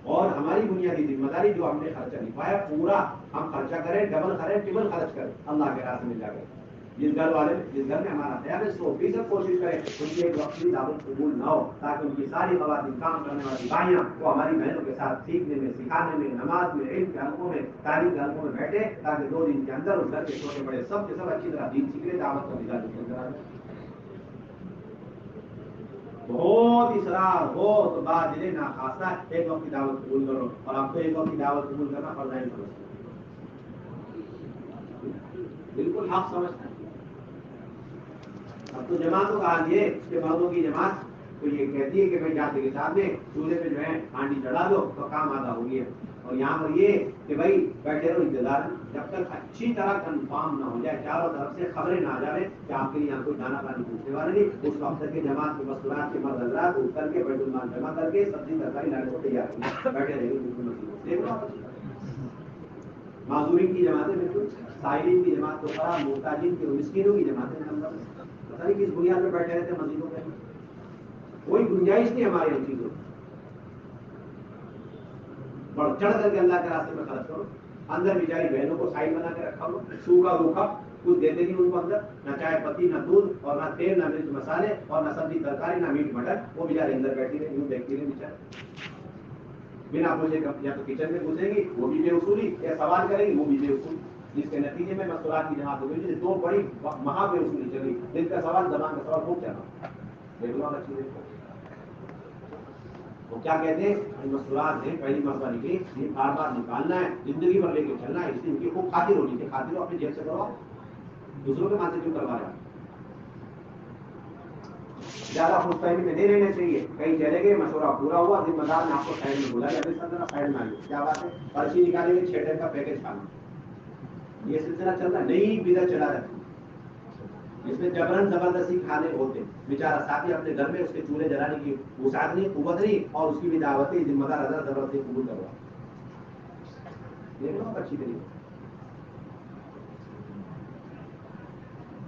اور ہماری بنیادی ذمہ داری جو ہم نے خرچہ نبھایا پورا ہم خرچہ کریں, ڈبل کریں, ٹربل خرچ کریں اللہ کے راستے میں جا کر. جس گھر میں ہمارا خیال ہے 100% کوشش کریں ان کی ایک وقت کی دعوت قبول نہ ہو, تاکہ ان کی ساری خواتین کام کرنے والی بھائیاں وہ ہماری بہنوں کے ساتھ سیکھنے میں, سکھانے میں, نماز میں, علم کے حلقوں میں, تعلیم کے حلقوں میں بیٹھے, تاکہ 2 دن کے اندر اس گھر کے چھوٹے بڑے سب کے سب اچھی طرح دین سیکھ لیں, دعوت کا نظام. بہت اصرار ہو تو بات دلے نہ خاصا ایک وقت کی دعوت قبول کرو, اور آپ کو ایک وقت کی دعوت قبول کرنا فرض عین سمجھتے بالکل حق سمجھتا ہے. اب تو جماعتوں کا حال یہ کہ مردوں کی جماعت تو یہ کہتی ہے کہ بھائی جاتے کے ساتھ میں چولہے پہ جو ہے ہانڈی چڑھا دو تو کام آدھا ہو گیا, اور یہاں پر یہ کہ بھائی بیٹھے رہو انتظار, جب تک اچھی طرح کنفارم نہ ہو جائے, چاروں طرف سے خبریں نہ آ جائے کہ آپ کے لیے یہاں کوئی دانا پانی پوچھنے والے نہیں, اس وقت تک کے جماعت کے مستورات کے مرد حضرات اٹھ کر کے بیت المال جمع کر کے سبزی ترکاری لانے کو تیار ہیں, بیٹھے رہے بالکل. معذورین کی جماعتیں بالکل, سائلین کی جماعت تو خراب, محتاجین کی مسکینوں کی جماعتیں پتہ نہیں کس بنیاد پہ بیٹھے رہتے مسجدوں پہ, کوئی گنجائش نہیں ہماری ان چیزوں. بڑھ چڑھ کر کے اللہ کے راستے میں خرچ کرو. اندر بیچاری بہنوں کو سائل بنا کے رکھا ہو, سوکھا روکھا کچھ دیتے نہیں ان کو اندر, نہ چائے پتی, نہ دودھ, اور نہ تیل, نہ مرچ مسالے, اور نہ سبزی ترکاری, نہ میٹ مٹن. وہ بیچارے اندر بیٹھی رہے, یوں دیکھتی رہے بیچارے بنا پوچھے, یا تو کچن میں گھسیں گی وہ بھی بے اصولی, یا سوال کریں گی وہ بھی بے اصولی, جس کے نتیجے میں مسکرات کی جماعت ہو گئی, 2 بڑی مہا بے اصولی چلی. دل کا سوال, زبان کا سوال خوب چلا. دیکھو اچھی دیکھو وہ کیا کہتے ہیں, مسکرات ہیں پہلی مرتبہ نکلی, یہ بار بار نکالنا ہے, زندگی بھر لے کے چلنا ہے, اس لیے ان کی خوب خاطر ہونی چاہیے. خاطر اپنی جیب سے کرو, دوسروں کے ماں سے کیوں کروا رہا ہے. زیادہ خوش فہمی میں نہیں رہنا چاہیے. کہیں چلے گئے, مشورہ پورا ہوا, ذمہ دار نے آپ کو سائڈ میں بولا, سائڈ میں آئیے, کیا بات ہے, پرچی نکالیں گے 6 ٹن کا پیکج کھانا. یہ سلسلہ چل رہا ہے, نئی بدعت چلا رہا ہے, جس میں جبرن زبردستی کھانے ہوتے. بیچارہ ساتھی اپنے گھر میں اس کے چولہے جلانے کی وسعت نہیں, قوت نہیں, اور اس کی بھی دعوتیں ذمہ دار حضرت زبردستی قبول کروا. دیکھ لو اچھی طریقے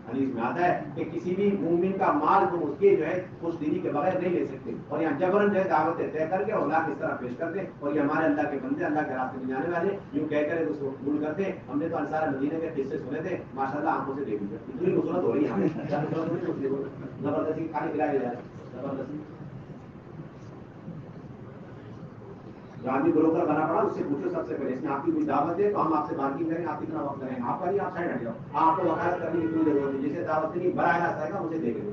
حدیث میں آتا ہے کہ کسی بھی مومن کا مال کو اس کے جو ہے خوش دلی کے بغیر نہیں لے سکتے, اور یہاں جبرن جو ہے دعوتیں طے کر کے اور لا کس طرح پیش کرتے, اور یہ ہمارے اللہ کے بندے, اللہ کے راستے میں جانے والے یوں کہہ کر اس کو قبول کرتے. ہم نے تو انصار مدینے کے قصے سنے تھے, ماشاءاللہ آنکھوں سے دیکھ لیا, اتنی نصرت ہو رہی ہے زبردستی کھانے کھلائے جا رہے, زبردستی. جو آدمی بروکر بنا پڑا اس سے پوچھو سب سے پہلے اس میں آپ کی کوئی دعوت ہے تو ہم آپ سے بارگنگ کریں آپ کتنا وقت کریں آپ کا نہیں آپ سائڈ ہٹ جاؤ آپ کو وکالت کرنے کی کوئی ضرورت نہیں جسے دعوت نہیں براہ راست آئے گا مجھے دیکھ لو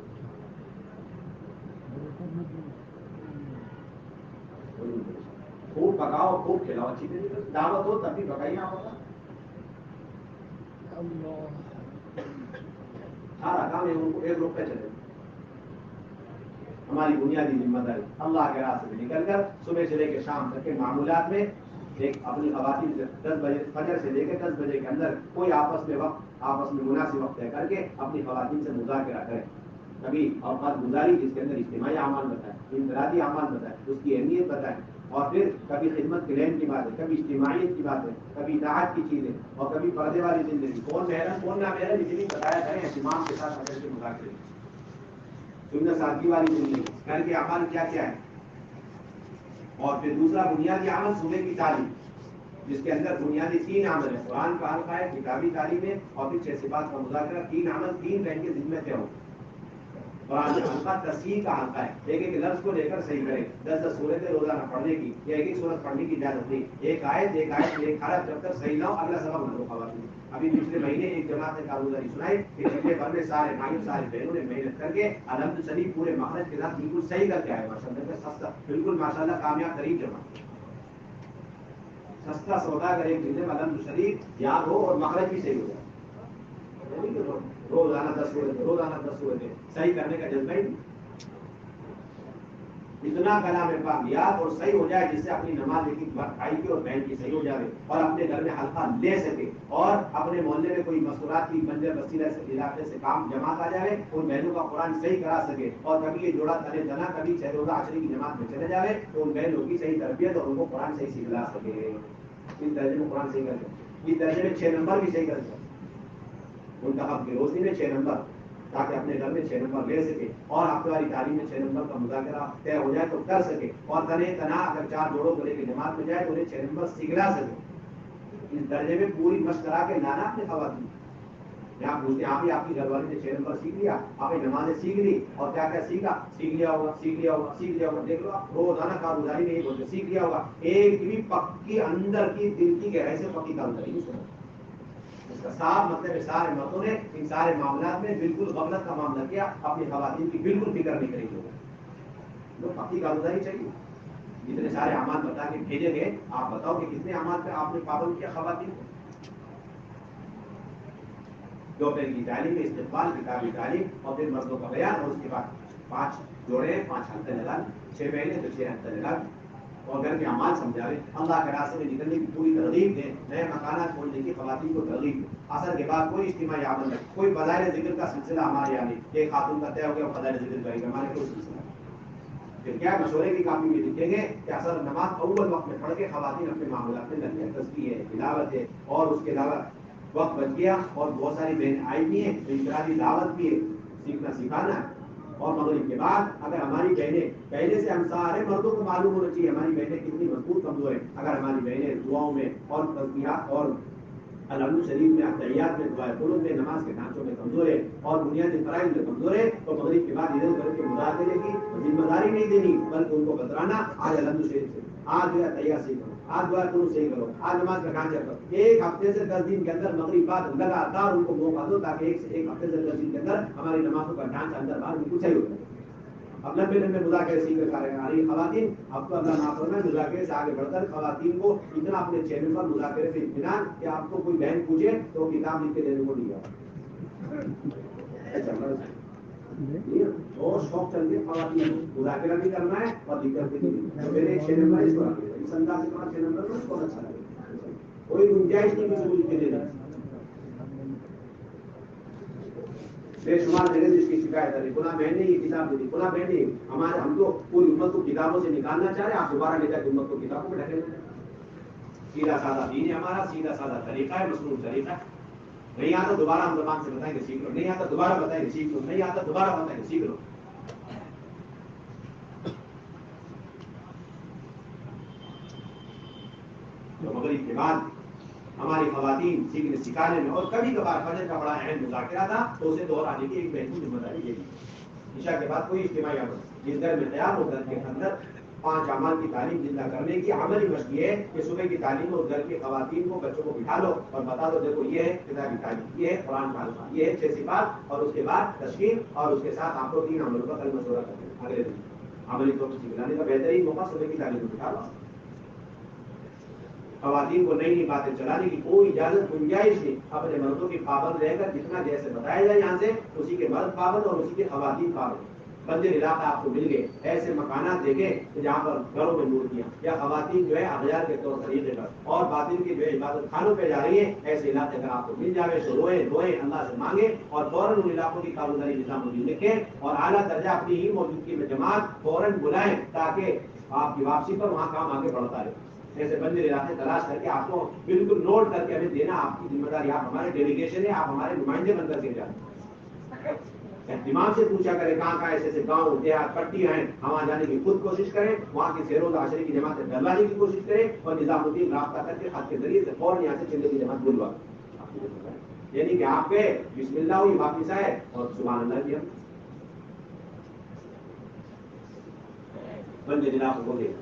خوب پکاؤ خوب کھلاؤ اچھی طریقے سے دعوت ہو تب بھی پکائیے آپ ہوگا سارا کام ان کو ایک روپ پہ چلے ہماری بنیادی ذمہ داری اللہ کے راستے میں نکل کر صبح سے لے کے شام تک کے معمولات میں ایک اپنی خواتین سے 10 بجے فجر سے لے کے 10 بجے کے اندر کوئی آپس میں مناسب وقت طے کر کے اپنی خواتین سے مذاکرہ کریں کبھی اوقات گزاری جس کے اندر اجتماعی اعمال بتائیں انفرادی اعمال بتائیں اس کی اہمیت بتائیں اور پھر کبھی خدمت کے لین کی بات ہے کبھی اجتماعیت کی بات ہے کبھی اطاعت کی چیزیں اور کبھی پردے والی زندگی کون محرم کون نہ محرم اتنی بتایا کریں اہتمام کے ساتھ اگر کے مذاکرے سنت سادگی والی زندگی گھر کے اعمال کیا کیا ہے اور پھر دوسرا بنیادی عمل صبح کی تعلیم جس کے اندر بنیادی 3 عمل ہے قرآن کا حلقہ ہے کتابی تعلیم ہے اور پھر 6 صفات کا مذاکرہ 3 عمل 3 رنگ کے ذمہ سے ہو قرآن کا حلقہ تصحیح کا حلقہ ہے ایک ایک لفظ کو لے کر صحیح کرے 10 صورتیں روزانہ پڑھنے کی یا ایک صورت پڑھنے کی اجازت نہیں ایک آیت ایک حرف جب تک صحیح نہ ہو اگلا سبق نہ ہو خواتین ابھی پچھلے مہینے ایک جماعت نے کارگزاری سنائی کہ پچھلے بھر میں سارے بھائیوں سارے بہنوں نے محنت کر کے الحمد شریف پورے مخرج کے ساتھ بالکل صحیح کر کے آئے ماشاء اللہ سستا بالکل ماشاء اللہ کامیاب ترین جماعت سستا سودا اگر ایک دن میں الحمد شریف یاد ہو اور مخرج بھی صحیح ہو جائے روزانہ 10 ہوئے تھے صحیح کرنے کا جذبہ ہی اتنا کلام پاک یاد اور صحیح ہو جائے جس سے اپنی نماز کی بھائی کی اور بہن کی صحیح ہو جائے اور اپنے گھر میں حلقہ لے سکے اور اپنے محلے میں کوئی مستورات کی منظر بستی علاقے سے کام جماعت آ جائے ان بہنوں کا قرآن صحیح کرا سکے اور کبھی یہ جوڑا تلے دنا کبھی 6 روزہ عشرے کی جماعت میں چلے جائے تو ان بہنوں کی صحیح تربیت اور ان کو قرآن صحیح سکھلا سکے اس درجے میں قرآن صحیح کر سکے اس درجے میں 6 نمبر بھی صحیح کر سکے منتخب کی روشنی میں 6 نمبر تاکہ اپنے گھر میں 6 نمبر لے سکے اور ہفتے والی تعلیم میں 6 نمبر کا مذاکرہ طے ہو جائے تو کر سکے اور تنے تنا اگر 4 جوڑوں کو لے کے جماعت میں جائے تو انہیں 6 نمبر سکھلا سکے اس درجے میں پوری مشق کرا کے لانا اپنے خواتین یہاں پوچھتے ہیں آپ ہی آپ کی گھر والے نے 6 نمبر سیکھ لیا آپ نے نمازیں سیکھ لی اور کیا کیا سیکھا سیکھ لیا ہوگا دیکھ لو آپ روزانہ کارگزاری نہیں بولتے سیکھ لیا ہوگا ایک بھی پکی اندر کی دل کی گہرائی سے پکی کارگزاری نہیں سنا اس کا صاف مطلب سارے مردوں نے ان سارے معاملات میں بالکل غفلت کا معاملہ کیا اپنی خواتین کی بالکل فکر نہیں کری لوگ پکی کارگزاری چاہیے جتنے سارے اعمال بتا کے بھیجے گئے آپ بتاؤ کہ کتنے اعمال پہ آپ نے پابند کیا خواتین کو دوپہر کی تعلیم استقبال کتابی تعلیم اور پھر مردوں کا بیان اور اس کے بعد 5 جوڑے 5 ہفتے لگا 6 مہینے تو 6 ہفتے لگا اور گھر کے اعمال سمجھاوے اللہ کے راستے میں نکلنے کی پوری ترغیب دیں نئے مکانات کھولنے کی خواتین کو ترغیب دیں اثر کے بعد کوئی اجتماعی عمل نہیں کوئی فضائل ذکر کا سلسلہ ہمارے یہاں نہیں ایک خاتون کا طے ہو گیا فضائل ذکر کرے گا ہمارے کوئی سلسلہ پھر کیا مشورے کی کاپی میں لکھیں گے کہ اثر نماز اول وقت میں پڑھ کے خواتین اپنے معاملات میں لگ گیا تسبیح ہے تلاوت ہے اور اس کے علاوہ وقت بچ گیا اور بہت ساری بہن آئی بھی ہیں انفرادی دعوت بھی ہے سیکھنا سکھانا ہے اور مغرب کے بعد اگر ہماری بہنیں پہلے سے ہم سارے مردوں کو معلوم ہونا چاہیے ہماری بہنیں کتنی مضبوط کمزور ہیں اگر ہماری بہنیں دعاؤں میں اور تسبیحات اور الحمد شریف میں اطیات میں دعائیں قنوت میں نماز کے ڈھانچوں میں کمزور ہے اور بنیادی فرائض میں کمزور ہے تو مغرب کے بعد ادھر ادھر کے مذاکرے کی ذمہ داری نہیں دینی بلکہ ان کو بترانا آج الحمد شریف سے آج جو ہے تیار صحیح کرو آج دعا قنوت صحیح کرو آج نماز کا ڈھانچہ کرو ایک ہفتے سے 10 دن کے اندر مغرب بعد لگاتار ان کو موقع دو تاکہ ایک ہفتے سے 10 دن کے اندر ہماری نمازوں کا ڈھانچہ اندر باہر بالکل صحیح ہو جائے اب لمبے مذاکرے سیکھ کر آ رہی خواتین اب تو اللہ معاف میں مذاکرے سے آگے بڑھ کر خواتین کو اتنا اپنے چینل پر مذاکرے سے اطمینان کہ آپ کو کوئی بہن پوچھے تو کتاب لکھ کے دینے کو نہیں اور شوق چل کے خواتین مذاکرہ بھی کرنا ہے اور دقت بھی کرنا ہے میرے ایک 6 نمبر اس کو اس انداز سے 6 نمبر میں بہت اچھا لگے کوئی گنجائش نہیں کسی کو لکھ کے دینا بے شمار جگہ جس کی شکایت ہے پناہ بہن نے یہ کتاب دے دی پناہ بہن نے ہمارے ہم تو پوری امت کو کتابوں سے نکالنا چاہ رہے ہیں آپ دوبارہ لے جائے امت کو کتابوں میں ڈھکے سیدھا سادہ دین ہے ہمارا سیدھا سادہ طریقہ ہے مصنوع طریقہ ہے نہیں آتا دوبارہ ہم زبان سے بتائیں گے سیکھ لو نہیں آتا دوبارہ بتائیں گے سیکھ لو نہیں آتا دوبارہ بتائیں گے سیکھ لو تو مغرب کے بعد ہماری خواتین سیکھنے سکھانے میں اور کبھی کبھار فجر کا بڑا اہم مذاکرہ تھا تو اسے دہرانے کی ایک بہترین ذمہ داری یہ عشاء کے بعد کوئی اجتماعی عمل جس گھر میں تیار ہو گھر کے اندر 5 اعمال کی تعلیم زندہ کرنے کی عملی مشق یہ ہے کہ صبح کی تعلیم اور گھر کی خواتین کو بچوں کو بٹھا لو اور بتا دو دیکھو یہ ہے کتابی تعلیم، یہ ہے قرآن کا الفاظ، یہ ہے 6 صفات، اور اس کے بعد تشکیل، اور اس کے ساتھ آپ کو 3 عملوں کا کل مشورہ کرنا ہے اگلے دن عملی طور پر سکھلانے کا بہترین موقع صبح کی تعلیم کو بٹھا لو. خواتین کو نئی نئی باتیں چلانے کی کوئی اجازت گنجائش نہیں. اپنے مردوں کی پابند رہ کر جتنا جیسے بتایا جائے یہاں سے اسی کے مرد پابند اور اسی کے خواتین پابند. بندر علاقہ آپ کو مل گئے، ایسے مکانات دیکھیں جہاں پر گھروں میں مورتیاں یا خواتین جو ہے اغیار کے طور طریقے پر اور باطل کی جو ہے عبادت خانوں پہ جا رہی ہیں، ایسے علاقے اگر آپ کو مل جائے تو روئیں اللہ سے مانگیں اور فوراً ان علاقوں کی کاروباری نظام الدین لکھیں اور اعلیٰ درجہ اپنی ہی موجودگی میں جماعت فوراً بلائیں تاکہ آپ کی واپسی پر وہاں کام آگے بڑھتا رہے. ایسے بندر علاقے تلاش کر کے آپ کو بالکل نوٹ کر کے ہمیں دینا آپ کی ذمہ داری. آپ ہمارے ڈیلیگیشن ہے، آپ ہمارے نمائندے بن کر کے جائیں. دماغ سے پوچھا کریں کہاں کہاں ایسے گاؤں دیہات پٹیاں ہیں، ہم وہاں جانے کی خود کوشش کریں، وہاں کی سیر و عاشرے کی جماعت ڈلوانے کی کوشش کریں اور نظام الدین رابطہ کر کے خط کے ذریعے سے فوراً یہاں سے چندے کی جماعت بلوا. یعنی کہ آپ کے بسم اللہ ہوئی واپس آئے اور سبحان اللہ کی ہم بندے علاقوں کو دے.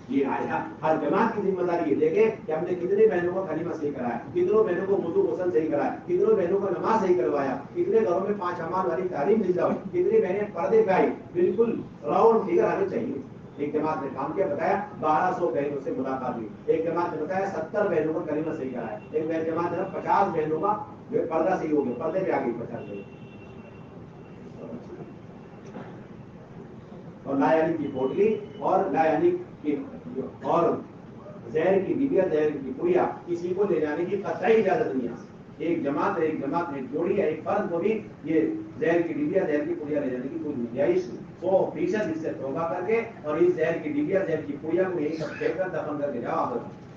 یہ آیا ہر جماعت کی ذمہ داری. یہ دیکھیں کہ ہم نے کتنے بہنوں کو کلمہ صحیح کرایا، کتنوں بہنوں کو وضو غسل صحیح کرایا، کتنوں بہنوں کو نماز صحیح کروایا، کتنے گھروں میں 5 اعمال والی تعلیم زندہ ہوئی، کتنی بہنیں پردے پہ آئی. بالکل راؤنڈ فگر آنے چاہیے. ایک جماعت نے کام کیا بتایا 1200 بہنوں سے ملاقات ہوئی. ایک جماعت نے بتایا 70 بہنوں کا کلمہ صحیح کرایا. ایک جماعت نے 50 بہنوں کا پردہ صحیح ہو گیا، پردے پہ آ گئی 50 بہنوں. اور لا یعنی کی پوٹلی اور لا یعنی کی اور زہر کی بیویا زہر کی پڑیا کسی کو لے جانے کی قطعی اجازت نہیں ہے. ایک جماعت ایک جوڑی ایک فرد کو بھی یہ زہر کی ڈبیا زہر کی پڑیا لے جانے کی کوئی گنجائش نہیں. 100% اس سے توبہ کر کے اور اس زہر کی ڈبیا زہر کی پڑیا کو یہی سب پھینک کر دفن کر کے جاؤ آپ،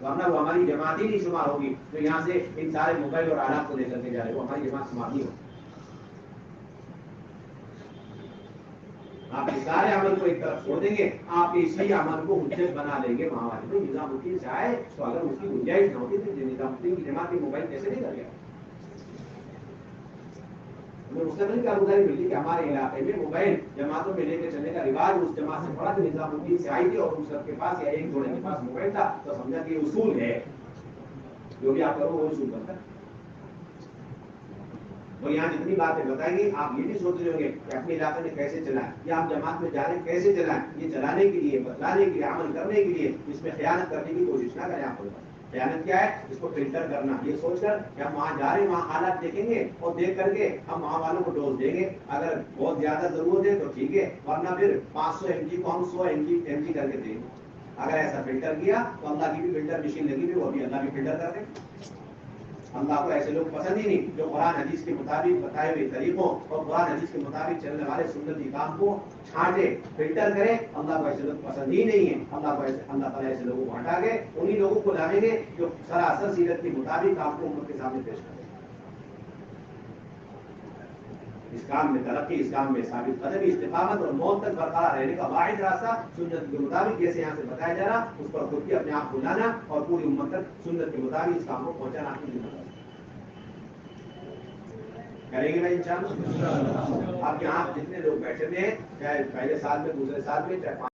ورنہ وہ ہماری جماعت ہی نہیں شمار ہوگی. تو یہاں سے ان سارے موبائل اور آلات کو لے کر کے جا رہے وہ ہماری جماعت شمار نہیں ہوگی. آپ کے سارے عمل کو ایک طرف چھوڑ دیں گے، آپ اسی عمل کو حجت بنا لیں گے وہاں والے. تو نظام الدین سے آئے تو اگر اس کی گنجائش نہ ہوتی تو نظام الدین کی جماعت میں موبائل کیسے نہیں کر گیا. ہمیں مستقل کاروباری ملی کہ ہمارے علاقے میں موبائل جماعتوں میں لے کے چلنے کا رواج اس جماعت سے پڑا کہ نظام الدین سے آئی تھی اور اس سب کے پاس یا ایک جوڑے کے پاس موبائل تھا تو سمجھا کہ یہ اصول ہے، جو بھی آپ کرو وہ اصول بنتا ہے. اور یہاں جتنی باتیں بتائیں گے آپ یہ بھی سوچ رہے ہوں گے کہ اپنے علاقے میں کیسے چلائیں یا آپ جماعت میں جا رہے ہیں کیسے چلائیں. یہ چلانے کے لیے بتلانے کے لیے عمل کرنے کے لیے اس میں خیانت کرنے کی کوشش نہ کریں. آپ خیانت کیا ہے اس کو فلٹر کرنا، یہ سوچ کر کہ ہم وہاں جا رہے ہیں وہاں حالات دیکھیں گے اور دیکھ کر کے ہم وہاں والوں کو ڈوز دیں گے. اگر بہت زیادہ ضرورت ہے تو ٹھیک ہے، ورنہ پھر 500 mg کو ہم 100 mg کر کے دیں گے. اگر ایسا فلٹر کیا تو اللہ کی بھی فلٹر مشین لگی ہوئی وہ بھی اللہ بھی فلٹر کر دیں. اللہ کو ایسے لوگ پسند ہی نہیں جو قرآن حدیث کے مطابق بتائے ہوئے طریقوں اور قرآن حدیث کے مطابق چلنے والے سنتی کام کو چھانٹے فلٹر کرے. اللہ کو ایسے لوگ پسند ہی نہیں ہے. اللہ تعالیٰ ایسے لوگوں کو ہٹا کے انہی لوگوں کو لائیں گے جو سراسر سیرت کے مطابق آپ کو امت کے سامنے پیش کریں. اس کام میں ترقی، اس کام میں ثابت قدمی، استقامت اور موت تک برقرار رہنے کا واحد راستہ سنت کے مطابق جیسے یہاں سے بتایا جا رہا اس پر خود بھی اپنے آپ کو لانا اور پوری امت تک سنت کے مطابق اس کام کو پہنچانا آپ کی ذمہ داری کریں گے. بھائی انشاءاللہ آپ یہاں جتنے لوگ بیٹھے ہوئے ہیں چاہے پہلے سال میں دوسرے سال میں چاہے